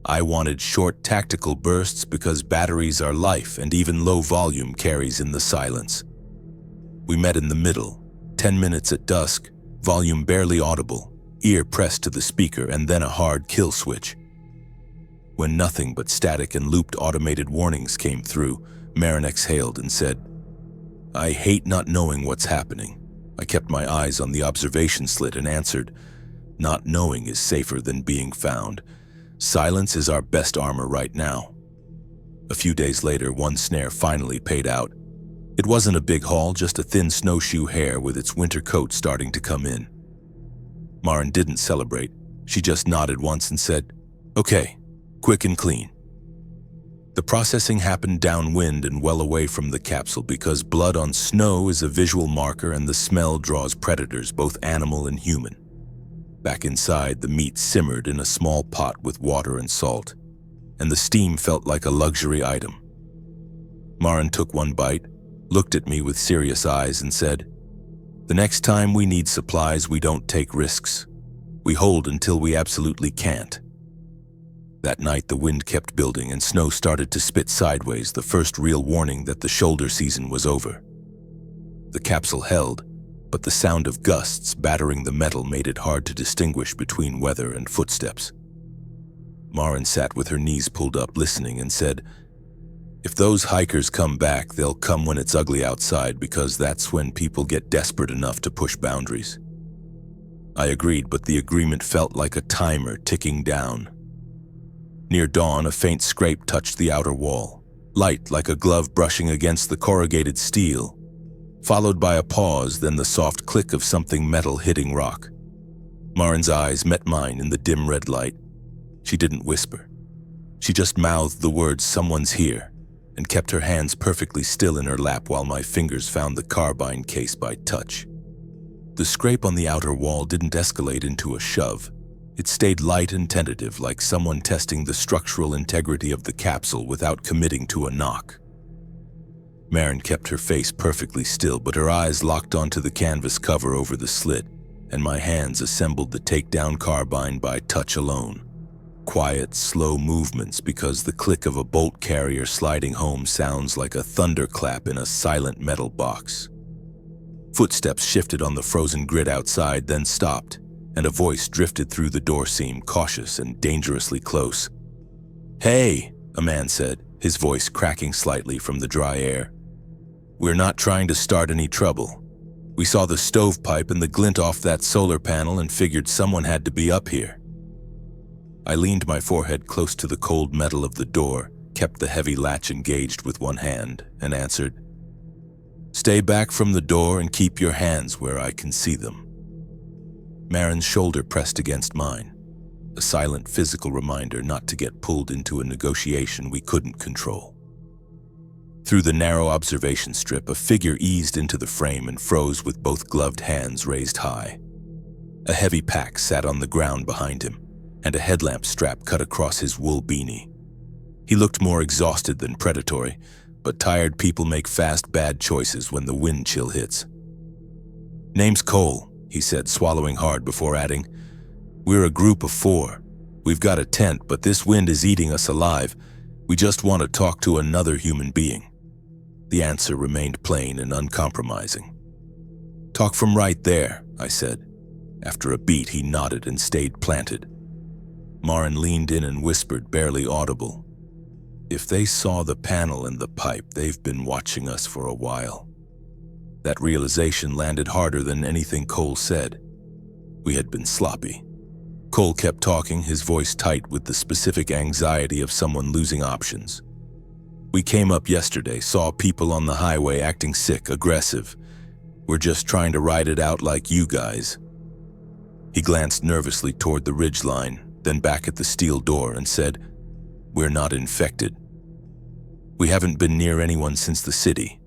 I wanted short tactical bursts because batteries are life, and even low volume carries in the silence. We met in the middle, 10 minutes at dusk, volume barely audible, ear pressed to the speaker, and then a hard kill switch. When nothing but static and looped automated warnings came through, Maren exhaled and said, "I hate not knowing what's happening." I kept my eyes on the observation slit and answered, "Not knowing is safer than being found. Silence is our best armor right now." A few days later, one snare finally paid out. It wasn't a big haul, just a thin snowshoe hare with its winter coat starting to come in. Maren didn't celebrate. She just nodded once and said, "Okay, quick and clean." The processing happened downwind and well away from the capsule because blood on snow is a visual marker and the smell draws predators, both animal and human. Back inside, the meat simmered in a small pot with water and salt, and the steam felt like a luxury item. Maren took one bite, looked at me with serious eyes and said, "The next time we need supplies, we don't take risks. We hold until we absolutely can't." That night, the wind kept building and snow started to spit sideways, the first real warning that the shoulder season was over. The capsule held, but the sound of gusts battering the metal made it hard to distinguish between weather and footsteps. Maren sat with her knees pulled up listening and said, "If those hikers come back, they'll come when it's ugly outside because that's when people get desperate enough to push boundaries." I agreed, but the agreement felt like a timer ticking down. Near dawn, a faint scrape touched the outer wall, light like a glove brushing against the corrugated steel, followed by a pause, then the soft click of something metal hitting rock. Maren's eyes met mine in the dim red light. She didn't whisper. She just mouthed the words, "Someone's here," and kept her hands perfectly still in her lap while my fingers found the carbine case by touch. The scrape on the outer wall didn't escalate into a shove. It stayed light and tentative, like someone testing the structural integrity of the capsule without committing to a knock. Maren kept her face perfectly still, but her eyes locked onto the canvas cover over the slit, and my hands assembled the takedown carbine by touch alone. Quiet, slow movements, because the click of a bolt carrier sliding home sounds like a thunderclap in a silent metal box. Footsteps shifted on the frozen grid outside, then stopped, and a voice drifted through the door seam, cautious and dangerously close. "Hey," a man said, his voice cracking slightly from the dry air. "We're not trying to start any trouble. We saw the stovepipe and the glint off that solar panel and figured someone had to be up here." I leaned my forehead close to the cold metal of the door, kept the heavy latch engaged with one hand, and answered, "Stay back from the door and keep your hands where I can see them." Maren's shoulder pressed against mine, a silent physical reminder not to get pulled into a negotiation we couldn't control. Through the narrow observation strip, a figure eased into the frame and froze with both gloved hands raised high. A heavy pack sat on the ground behind him, and a headlamp strap cut across his wool beanie. He looked more exhausted than predatory, but tired people make fast, bad choices when the wind chill hits. "Name's Cole," he said, swallowing hard before adding, "We're a group of 4. We've got a tent, but this wind is eating us alive. We just want to talk to another human being." The answer remained plain and uncompromising. "Talk from right there," I said. After a beat, he nodded and stayed planted. Maren leaned in and whispered, barely audible, "If they saw the panel and the pipe, they've been watching us for a while." That realization landed harder than anything Cole said. We had been sloppy. Cole kept talking, his voice tight with the specific anxiety of someone losing options. "We came up yesterday, saw people on the highway acting sick, aggressive. We're just trying to ride it out like you guys." He glanced nervously toward the ridgeline, then back at the steel door and said, "We're not infected. We haven't been near anyone since the city."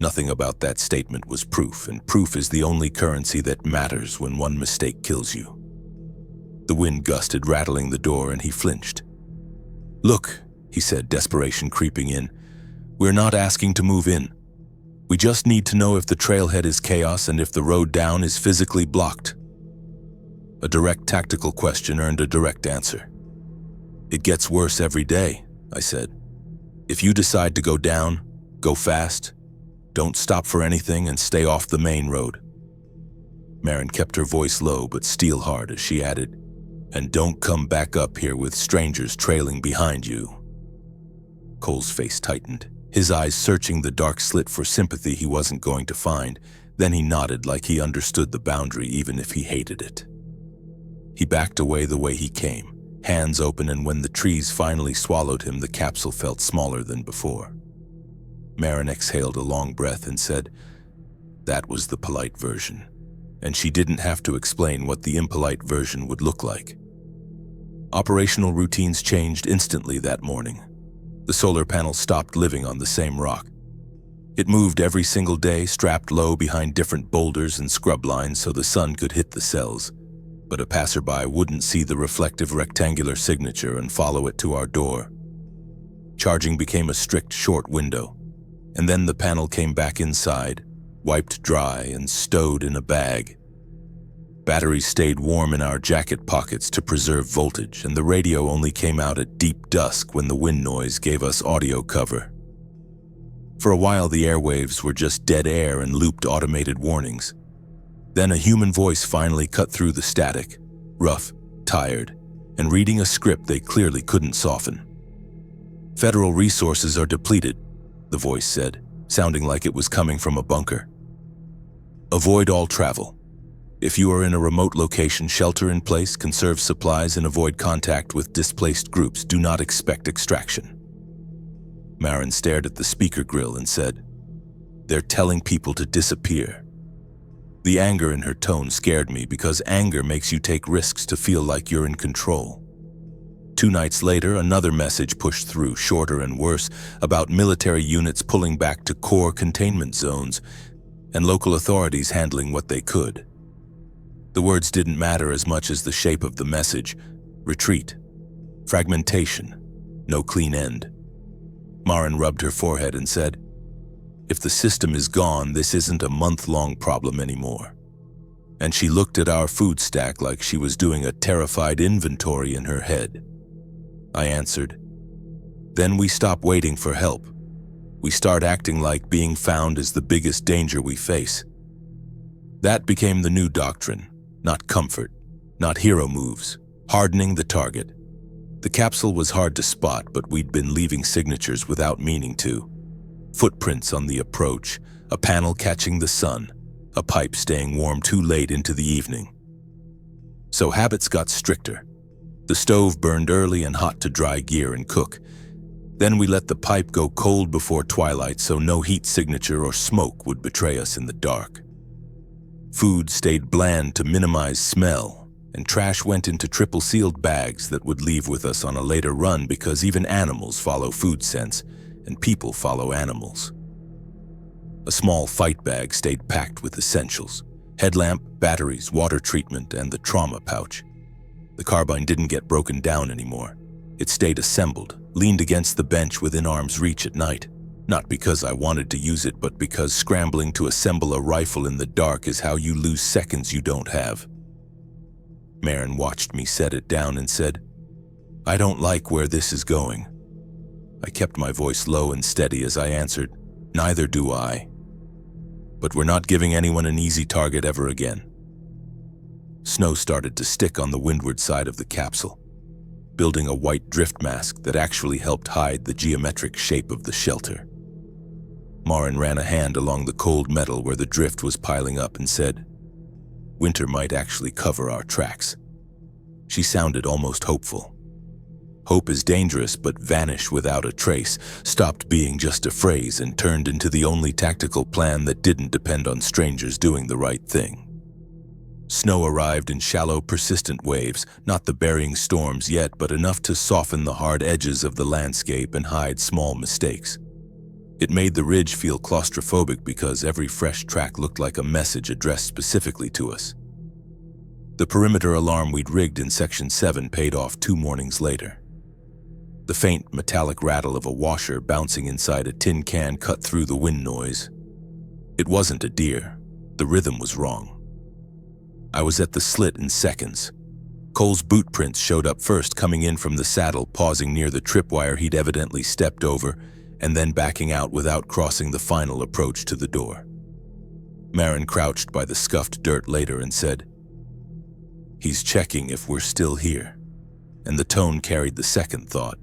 Nothing about that statement was proof, and proof is the only currency that matters when one mistake kills you. The wind gusted, rattling the door, and he flinched. "Look," he said, desperation creeping in, "we're not asking to move in. We just need to know if the trailhead is chaos and if the road down is physically blocked." A direct tactical question earned a direct answer. "It gets worse every day," I said. "If you decide to go down, go fast. Don't stop for anything and stay off the main road." Maren kept her voice low but steel hard as she added, "And don't come back up here with strangers trailing behind you." Cole's face tightened, his eyes searching the dark slit for sympathy he wasn't going to find. Then he nodded like he understood the boundary even if he hated it. He backed away the way he came, hands open, and when the trees finally swallowed him, the capsule felt smaller than before. Maren exhaled a long breath and said, "That was the polite version," and she didn't have to explain what the impolite version would look like. Operational routines changed instantly that morning. The solar panel stopped living on the same rock. It moved every single day, strapped low behind different boulders and scrub lines so the sun could hit the cells. But a passerby wouldn't see the reflective rectangular signature and follow it to our door. Charging became a strict short window, and then the panel came back inside, wiped dry and stowed in a bag. Batteries stayed warm in our jacket pockets to preserve voltage, and the radio only came out at deep dusk when the wind noise gave us audio cover. For a while, the airwaves were just dead air and looped automated warnings. Then a human voice finally cut through the static, rough, tired, and reading a script they clearly couldn't soften. "Federal resources are depleted," the voice said, sounding like it was coming from a bunker. "Avoid all travel. If you are in a remote location, shelter in place, conserve supplies, and avoid contact with displaced groups. Do not expect extraction." Maren stared at the speaker grill and said, "They're telling people to disappear." The anger in her tone scared me because anger makes you take risks to feel like you're in control. 2 nights later, another message pushed through, shorter and worse, about military units pulling back to core containment zones and local authorities handling what they could. The words didn't matter as much as the shape of the message: retreat, fragmentation, no clean end. Maren rubbed her forehead and said, "If the system is gone, this isn't a month-long problem anymore." And she looked at our food stack like she was doing a terrified inventory in her head. I answered, "Then we stop waiting for help. We start acting like being found is the biggest danger we face." That became the new doctrine. Not comfort, not hero moves, hardening the target. The capsule was hard to spot, but we'd been leaving signatures without meaning to. Footprints on the approach, a panel catching the sun, a pipe staying warm too late into the evening. So habits got stricter. The stove burned early and hot to dry gear and cook. Then we let the pipe go cold before twilight so no heat signature or smoke would betray us in the dark. Food stayed bland to minimize smell, and trash went into triple-sealed bags that would leave with us on a later run because even animals follow food scents, and people follow animals. A small fight bag stayed packed with essentials: headlamp, batteries, water treatment, and the trauma pouch. The carbine didn't get broken down anymore. It stayed assembled, leaned against the bench within arm's reach at night. Not because I wanted to use it, but because scrambling to assemble a rifle in the dark is how you lose seconds you don't have. Maren watched me set it down and said, "I don't like where this is going." I kept my voice low and steady as I answered, "Neither do I. But we're not giving anyone an easy target ever again." Snow started to stick on the windward side of the capsule, building a white drift mask that actually helped hide the geometric shape of the shelter. Maren ran a hand along the cold metal where the drift was piling up and said, "Winter might actually cover our tracks." She sounded almost hopeful. Hope is dangerous, but vanish without a trace stopped being just a phrase and turned into the only tactical plan that didn't depend on strangers doing the right thing. Snow arrived in shallow, persistent waves, not the burying storms yet, but enough to soften the hard edges of the landscape and hide small mistakes. It made the ridge feel claustrophobic because every fresh track looked like a message addressed specifically to us. The perimeter alarm we'd rigged in Section 7 paid off 2 mornings later. The faint metallic rattle of a washer bouncing inside a tin can cut through the wind noise. It wasn't a deer. The rhythm was wrong. I was at the slit in seconds. Cole's boot prints showed up first, coming in from the saddle, pausing near the tripwire he'd evidently stepped over, and then backing out without crossing the final approach to the door. Maren crouched by the scuffed dirt later and said, "He's checking if we're still here," and the tone carried the second thought.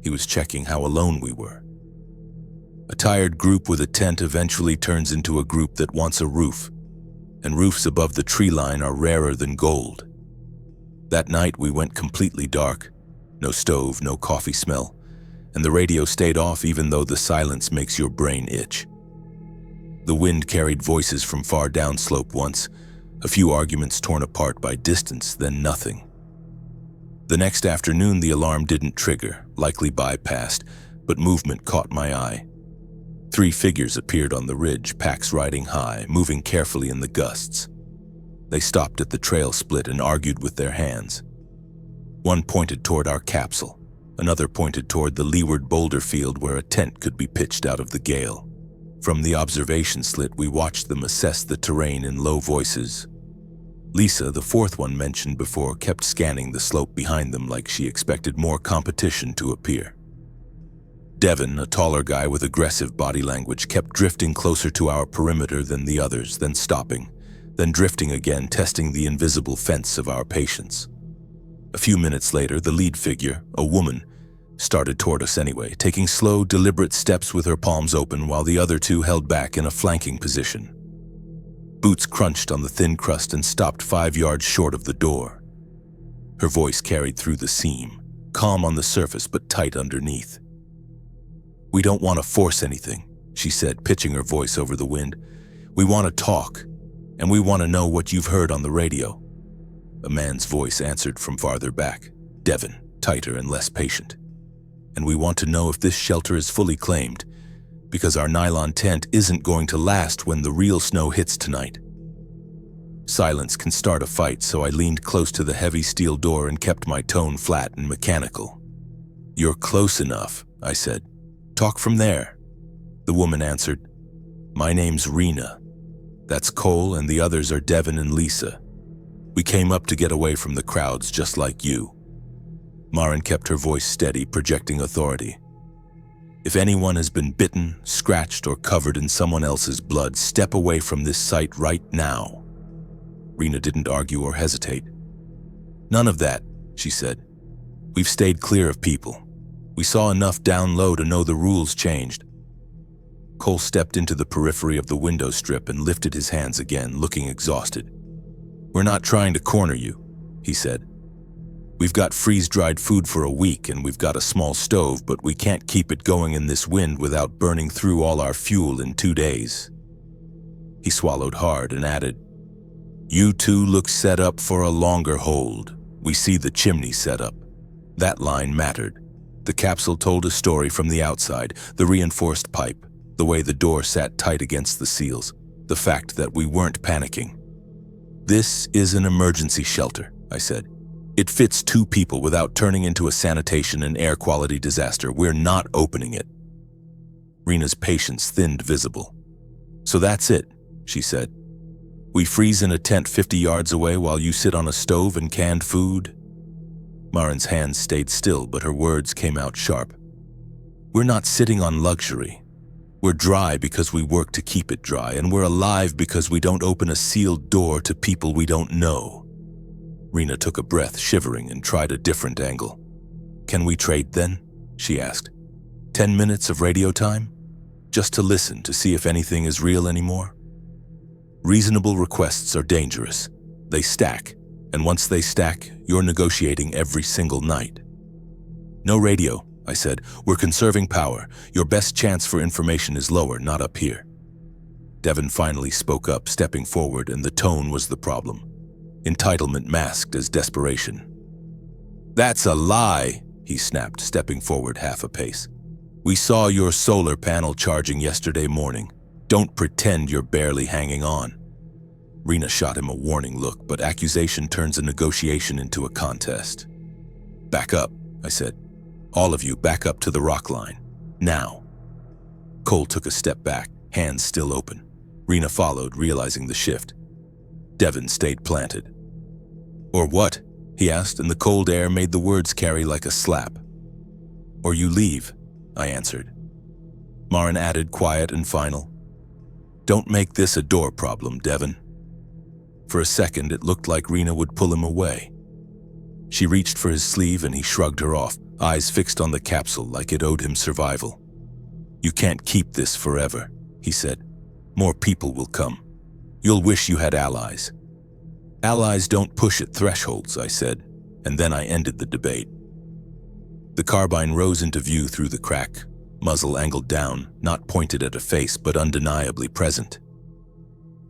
He was checking how alone we were. A tired group with a tent eventually turns into a group that wants a roof, and roofs above the tree line are rarer than gold. That night we went completely dark. No stove, no coffee smell, and the radio stayed off even though the silence makes your brain itch. The wind carried voices from far downslope once, a few arguments torn apart by distance, then nothing. The next afternoon the alarm didn't trigger, likely bypassed, but movement caught my eye. 3 figures appeared on the ridge, packs riding high, moving carefully in the gusts. They stopped at the trail split and argued with their hands. One pointed toward our capsule. Another pointed toward the leeward boulder field where a tent could be pitched out of the gale. From the observation slit, we watched them assess the terrain in low voices. Lisa, the 4th one mentioned before, kept scanning the slope behind them like she expected more competition to appear. Devin, a taller guy with aggressive body language, kept drifting closer to our perimeter than the others, then stopping, then drifting again, testing the invisible fence of our patience. A few minutes later, the lead figure, a woman, started toward us anyway, taking slow, deliberate steps with her palms open while the other 2 held back in a flanking position. Boots crunched on the thin crust and stopped 5 yards short of the door. Her voice carried through the seam, calm on the surface but tight underneath. "We don't want to force anything," she said, pitching her voice over the wind. "We want to talk, and we want to know what you've heard on the radio." A man's voice answered from farther back, Devin, tighter and less patient. "And we want to know if this shelter is fully claimed, because our nylon tent isn't going to last when the real snow hits tonight." Silence can start a fight, so I leaned close to the heavy steel door and kept my tone flat and mechanical. "You're close enough," I said. "Talk from there." The woman answered, "My name's Rena. That's Cole, and the others are Devin and Lisa. We came up to get away from the crowds just like you." Maren kept her voice steady, projecting authority. "If anyone has been bitten, scratched, or covered in someone else's blood, step away from this site right now." Rena didn't argue or hesitate. "None of that," she said. "We've stayed clear of people. We saw enough down low to know the rules changed." Cole stepped into the periphery of the window strip and lifted his hands again, looking exhausted. "We're not trying to corner you," he said. "We've got freeze-dried food for a week and we've got a small stove, but we can't keep it going in this wind without burning through all our fuel in 2 days." He swallowed hard and added, "You 2 look set up for a longer hold. We see the chimney set up." That line mattered. The capsule told a story from the outside, the reinforced pipe, the way the door sat tight against the seals, the fact that we weren't panicking. "This is an emergency shelter," I said. "It fits 2 people without turning into a sanitation and air quality disaster. We're not opening it." Rena's patience thinned visible. "So that's it," she said. "We freeze in a tent 50 yards away while you sit on a stove and canned food?" Maren's hands stayed still, but her words came out sharp. "We're not sitting on luxury. We're dry because we work to keep it dry, and we're alive because we don't open a sealed door to people we don't know." Rena took a breath, shivering, and tried a different angle. "Can we trade then?" she asked. 10 minutes of radio time? Just to listen, to see if anything is real anymore?" Reasonable requests are dangerous. They stack, and once they stack, you're negotiating every single night. "No radio," I said. "We're conserving power. Your best chance for information is lower, not up here." Devin finally spoke up, stepping forward, and the tone was the problem. Entitlement masked as desperation. "That's a lie," he snapped, stepping forward half a pace. "We saw your solar panel charging yesterday morning. Don't pretend you're barely hanging on." Rena shot him a warning look, but accusation turns a negotiation into a contest. "Back up," I said. "All of you, back up to the rock line. Now." Cole took a step back, hands still open. Rena followed, realizing the shift. Devin stayed planted. "Or what?" he asked, and the cold air made the words carry like a slap. "Or you leave," I answered. Maren added, quiet and final. "Don't make this a door problem, Devin." For a second, it looked like Rena would pull him away. She reached for his sleeve and he shrugged her off, eyes fixed on the capsule like it owed him survival. "You can't keep this forever," he said. "More people will come. You'll wish you had allies." "Allies don't push at thresholds," I said, and then I ended the debate. The carbine rose into view through the crack, muzzle angled down, not pointed at a face but undeniably present.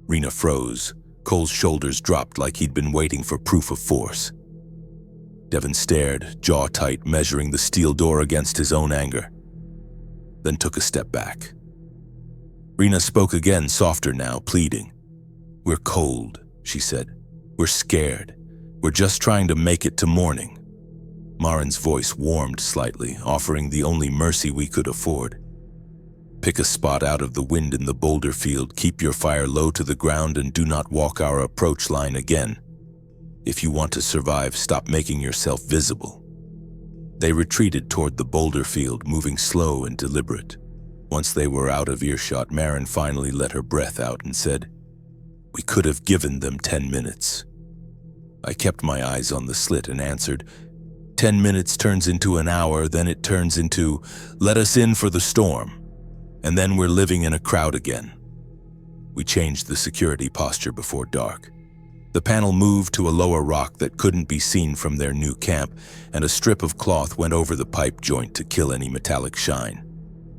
Rena froze. Cole's shoulders dropped like he'd been waiting for proof of force. Devin stared, jaw tight, measuring the steel door against his own anger. then took a step back. Rena spoke again, softer now, pleading. "We're cold," she said. "We're scared. We're just trying to make it to morning." Maren's voice warmed slightly, offering the only mercy we could afford. "Pick a spot out of the wind in the boulder field, keep your fire low to the ground, and do not walk our approach line again. If you want to survive, stop making yourself visible." They retreated toward the boulder field, moving slow and deliberate. Once they were out of earshot, Maren finally let her breath out and said, "We could have given them 10 minutes. I kept my eyes on the slit and answered, 10 minutes turns into an hour, then it turns into, let us in for the storm. And then we're living in a crowd again." We changed the security posture before dark. The panel moved to a lower rock that couldn't be seen from their new camp, and a strip of cloth went over the pipe joint to kill any metallic shine.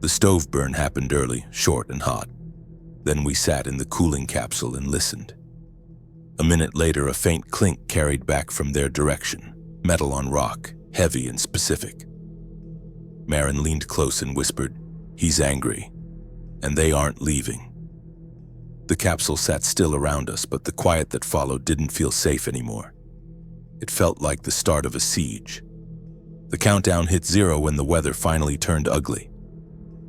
The stove burn happened early, short and hot. Then we sat in the cooling capsule and listened. A minute later, a faint clink carried back from their direction, metal on rock, heavy and specific. Maren leaned close and whispered, "He's angry, and they aren't leaving." The capsule sat still around us, but the quiet that followed didn't feel safe anymore. It felt like the start of a siege. The countdown hit 0 when the weather finally turned ugly.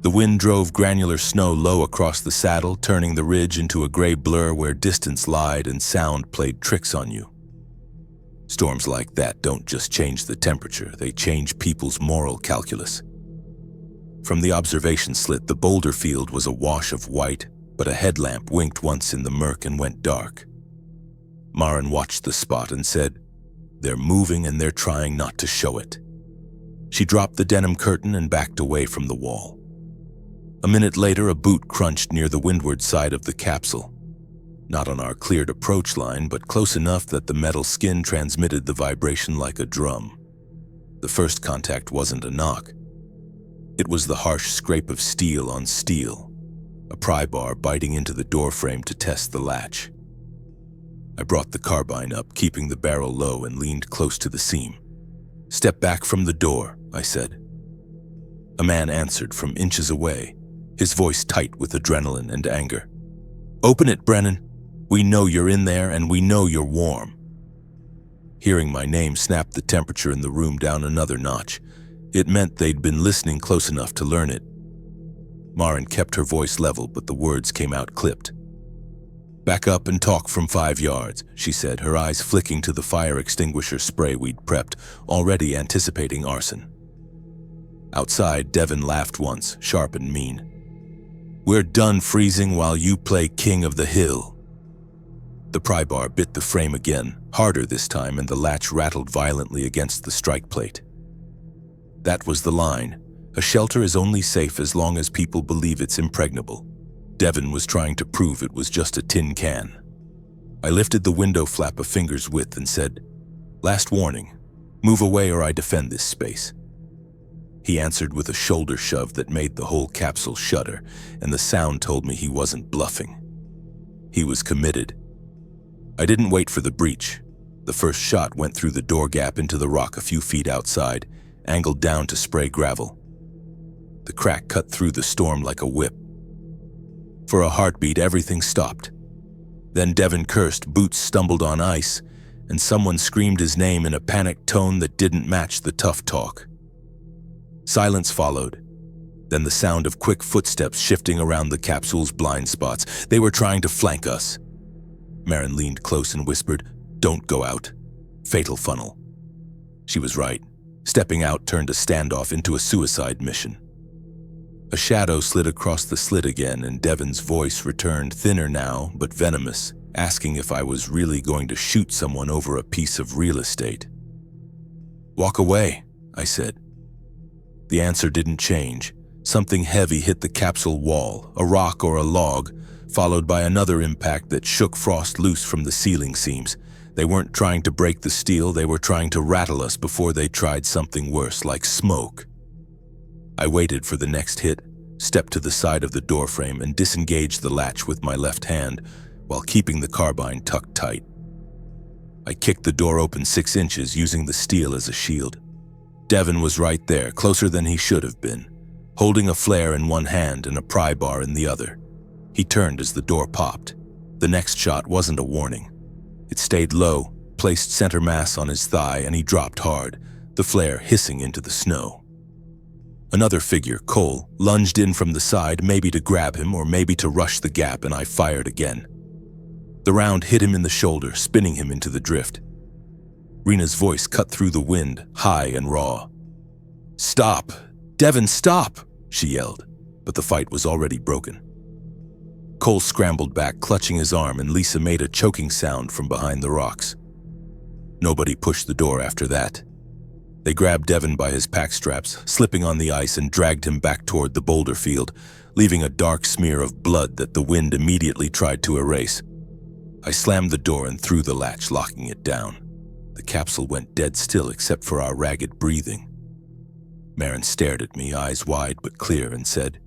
The wind drove granular snow low across the saddle, turning the ridge into a gray blur where distance lied and sound played tricks on you. Storms like that don't just change the temperature, they change people's moral calculus. From the observation slit, the boulder field was a wash of white, but a headlamp winked once in the murk and went dark. Maren watched the spot and said, "They're moving and they're trying not to show it." She dropped the denim curtain and backed away from the wall. A minute later, a boot crunched near the windward side of the capsule. Not on our cleared approach line, but close enough that the metal skin transmitted the vibration like a drum. The first contact wasn't a knock. It was the harsh scrape of steel on steel, a pry bar biting into the doorframe to test the latch. I brought the carbine up, keeping the barrel low, and leaned close to the seam. "Step back from the door," I said. A man answered from inches away, his voice tight with adrenaline and anger. "Open it, Brennan. We know you're in there, and we know you're warm." Hearing my name snapped the temperature in the room down another notch. It meant they'd been listening close enough to learn it. Maren kept her voice level, but the words came out clipped. "Back up and talk from 5 yards, she said, her eyes flicking to the fire extinguisher spray we'd prepped, already anticipating arson. Outside, Devin laughed once, sharp and mean. "We're done freezing while you play king of the hill." The pry bar bit the frame again, harder this time, and the latch rattled violently against the strike plate. That was the line. A shelter is only safe as long as people believe it's impregnable. Devin was trying to prove it was just a tin can. I lifted the window flap a finger's width and said, "Last warning. Move away or I defend this space." He answered with a shoulder shove that made the whole capsule shudder, and the sound told me he wasn't bluffing. He was committed. I didn't wait for the breach. The first shot went through the door gap into the rock a few feet outside, angled down to spray gravel. The crack cut through the storm like a whip. For a heartbeat, everything stopped. Then Devin cursed, boots stumbled on ice, and someone screamed his name in a panicked tone that didn't match the tough talk. Silence followed, then the sound of quick footsteps shifting around the capsule's blind spots. They were trying to flank us. Maren leaned close and whispered, "Don't go out. Fatal funnel." She was right. Stepping out turned a standoff into a suicide mission. A shadow slid across the slit again, and Devin's voice returned, thinner now, but venomous, asking if I was really going to shoot someone over a piece of real estate. "Walk away," I said. The answer didn't change. Something heavy hit the capsule wall, a rock or a log, followed by another impact that shook frost loose from the ceiling seams. They weren't trying to break the steel, they were trying to rattle us before they tried something worse, like smoke. I waited for the next hit, stepped to the side of the doorframe, and disengaged the latch with my left hand, while keeping the carbine tucked tight. I kicked the door open 6 inches, using the steel as a shield. Devin was right there, closer than he should have been. holding a flare in one hand and a pry bar in the other. He turned as the door popped. The next shot wasn't a warning. It stayed low, placed center mass on his thigh, and he dropped hard, the flare hissing into the snow. Another figure, Cole, lunged in from the side, maybe to grab him or maybe to rush the gap, and I fired again. The round hit him in the shoulder, spinning him into the drift. Rena's voice cut through the wind, high and raw. "Stop! Devin, stop!" she yelled, but the fight was already broken. Cole scrambled back, clutching his arm, and Lisa made a choking sound from behind the rocks. Nobody pushed the door after that. They grabbed Devin by his pack straps, slipping on the ice, and dragged him back toward the boulder field, leaving a dark smear of blood that the wind immediately tried to erase. I slammed the door and threw the latch, locking it down. The capsule went dead still except for our ragged breathing. Maren stared at me, eyes wide but clear, and said,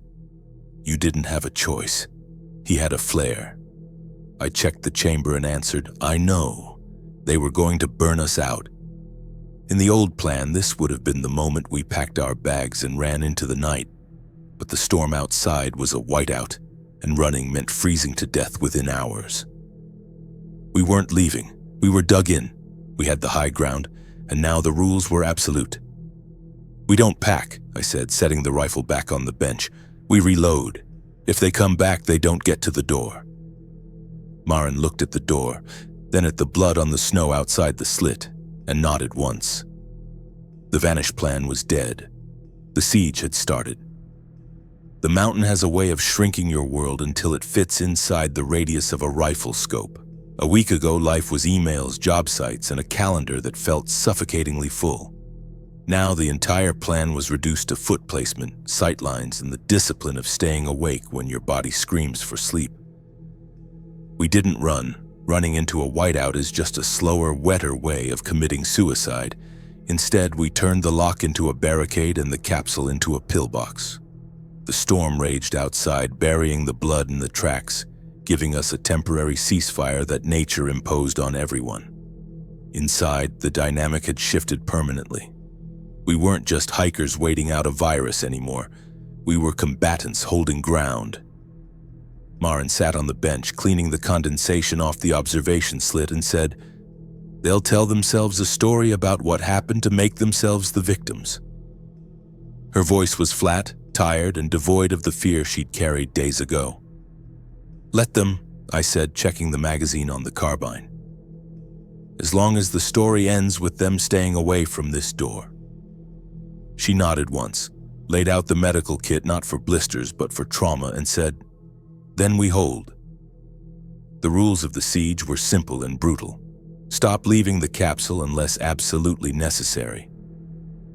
"You didn't have a choice. He had a flare." I checked the chamber and answered, "I know. They were going to burn us out." In the old plan, this would have been the moment we packed our bags and ran into the night. But the storm outside was a whiteout, and running meant freezing to death within hours. We weren't leaving. We were dug in. We had the high ground, and now the rules were absolute. "We don't pack," I said, setting the rifle back on the bench. "We reload. If they come back, they don't get to the door." Maren looked at the door, then at the blood on the snow outside the slit, and nodded once. The Vanish plan was dead. The siege had started. The mountain has a way of shrinking your world until it fits inside the radius of a rifle scope. A week ago, life was emails, job sites, and a calendar that felt suffocatingly full. Now the entire plan was reduced to foot placement, sight lines, and the discipline of staying awake when your body screams for sleep. We didn't run. Running into a whiteout is just a slower, wetter way of committing suicide. Instead, we turned the lock into a barricade and the capsule into a pillbox. The storm raged outside, burying the blood in the tracks, giving us a temporary ceasefire that nature imposed on everyone. Inside, the dynamic had shifted permanently. We weren't just hikers waiting out a virus anymore. We were combatants holding ground. Maren sat on the bench, cleaning the condensation off the observation slit, and said, "They'll tell themselves a story about what happened to make themselves the victims." Her voice was flat, tired, and devoid of the fear she'd carried days ago. "Let them," I said, checking the magazine on the carbine. "As long as the story ends with them staying away from this door." She nodded once, laid out the medical kit not for blisters but for trauma, and said, "Then we hold." The rules of the siege were simple and brutal. Stop leaving the capsule unless absolutely necessary.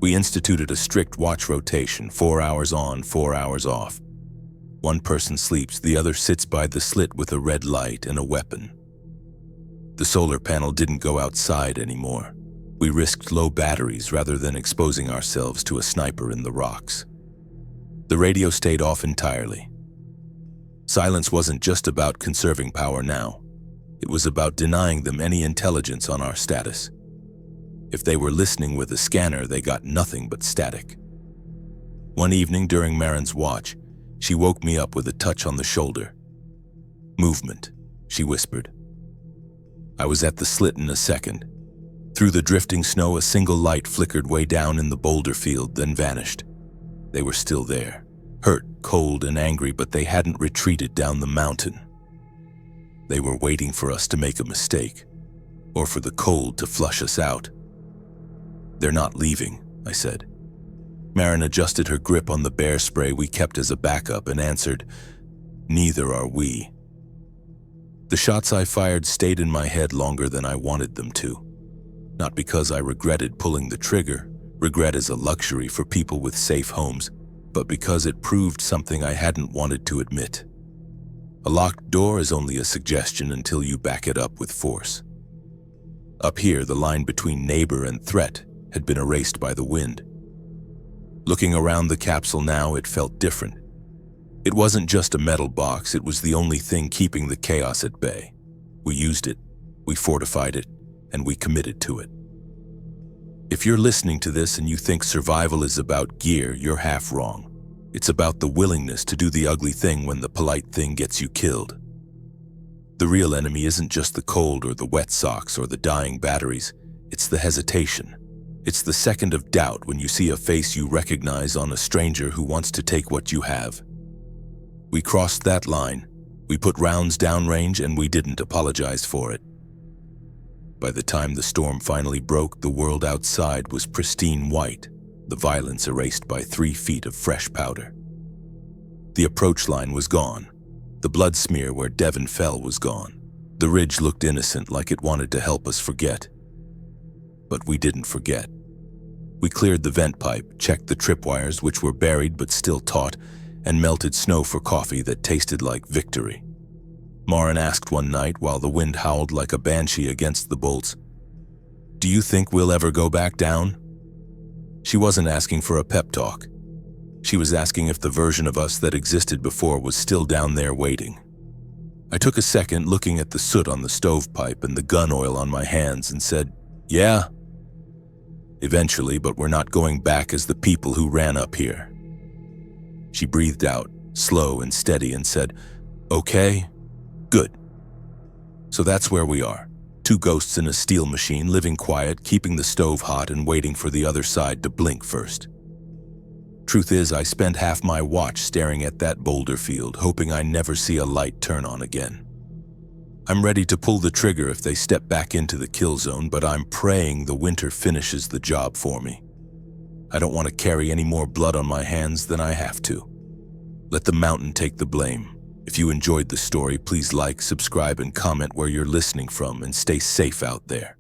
We instituted a strict watch rotation, 4 hours on, 4 hours off. One person sleeps, the other sits by the slit with a red light and a weapon. The solar panel didn't go outside anymore. We risked low batteries rather than exposing ourselves to a sniper in the rocks. The radio stayed off entirely. Silence wasn't just about conserving power now. It was about denying them any intelligence on our status. If they were listening with a scanner, they got nothing but static. One evening during Maren's watch, she woke me up with a touch on the shoulder. "Movement," she whispered. I was at the slit in a second. Through the drifting snow, a single light flickered way down in the boulder field, then vanished. They were still there, hurt, cold, and angry, but they hadn't retreated down the mountain. They were waiting for us to make a mistake, or for the cold to flush us out. "They're not leaving," I said. Maren adjusted her grip on the bear spray we kept as a backup and answered, "Neither are we." The shots I fired stayed in my head longer than I wanted them to. Not because I regretted pulling the trigger. Regret is a luxury for people with safe homes, but because it proved something I hadn't wanted to admit. A locked door is only a suggestion until you back it up with force. Up here, the line between neighbor and threat had been erased by the wind. Looking around the capsule now, it felt different. It wasn't just a metal box, it was the only thing keeping the chaos at bay. We used it, we fortified it, and we committed to it. If you're listening to this and you think survival is about gear, you're half wrong. It's about the willingness to do the ugly thing when the polite thing gets you killed. The real enemy isn't just the cold or the wet socks or the dying batteries, it's the hesitation. It's the second of doubt when you see a face you recognize on a stranger who wants to take what you have. We crossed that line. We put rounds downrange and we didn't apologize for it. By the time the storm finally broke, the world outside was pristine white, the violence erased by 3 feet of fresh powder. The approach line was gone. The blood smear where Devon fell was gone. The ridge looked innocent, like it wanted to help us forget. But we didn't forget. We cleared the vent pipe, checked the tripwires, which were buried but still taut, and melted snow for coffee that tasted like victory. Maren asked one night while the wind howled like a banshee against the bolts, "Do you think we'll ever go back down?" She wasn't asking for a pep talk. She was asking if the version of us that existed before was still down there waiting. I took a second looking at the soot on the stovepipe and the gun oil on my hands and said, "Yeah. Eventually, but we're not going back as the people who ran up here." She breathed out, slow and steady, and said, "Okay, good." So that's where we are. 2 ghosts in a steel machine, living quiet, keeping the stove hot and waiting for the other side to blink first. Truth is, I spent half my watch staring at that boulder field, hoping I never see a light turn on again. I'm ready to pull the trigger if they step back into the kill zone, but I'm praying the winter finishes the job for me. I don't want to carry any more blood on my hands than I have to. Let the mountain take the blame. If you enjoyed the story, please like, subscribe, and comment where you're listening from, and stay safe out there.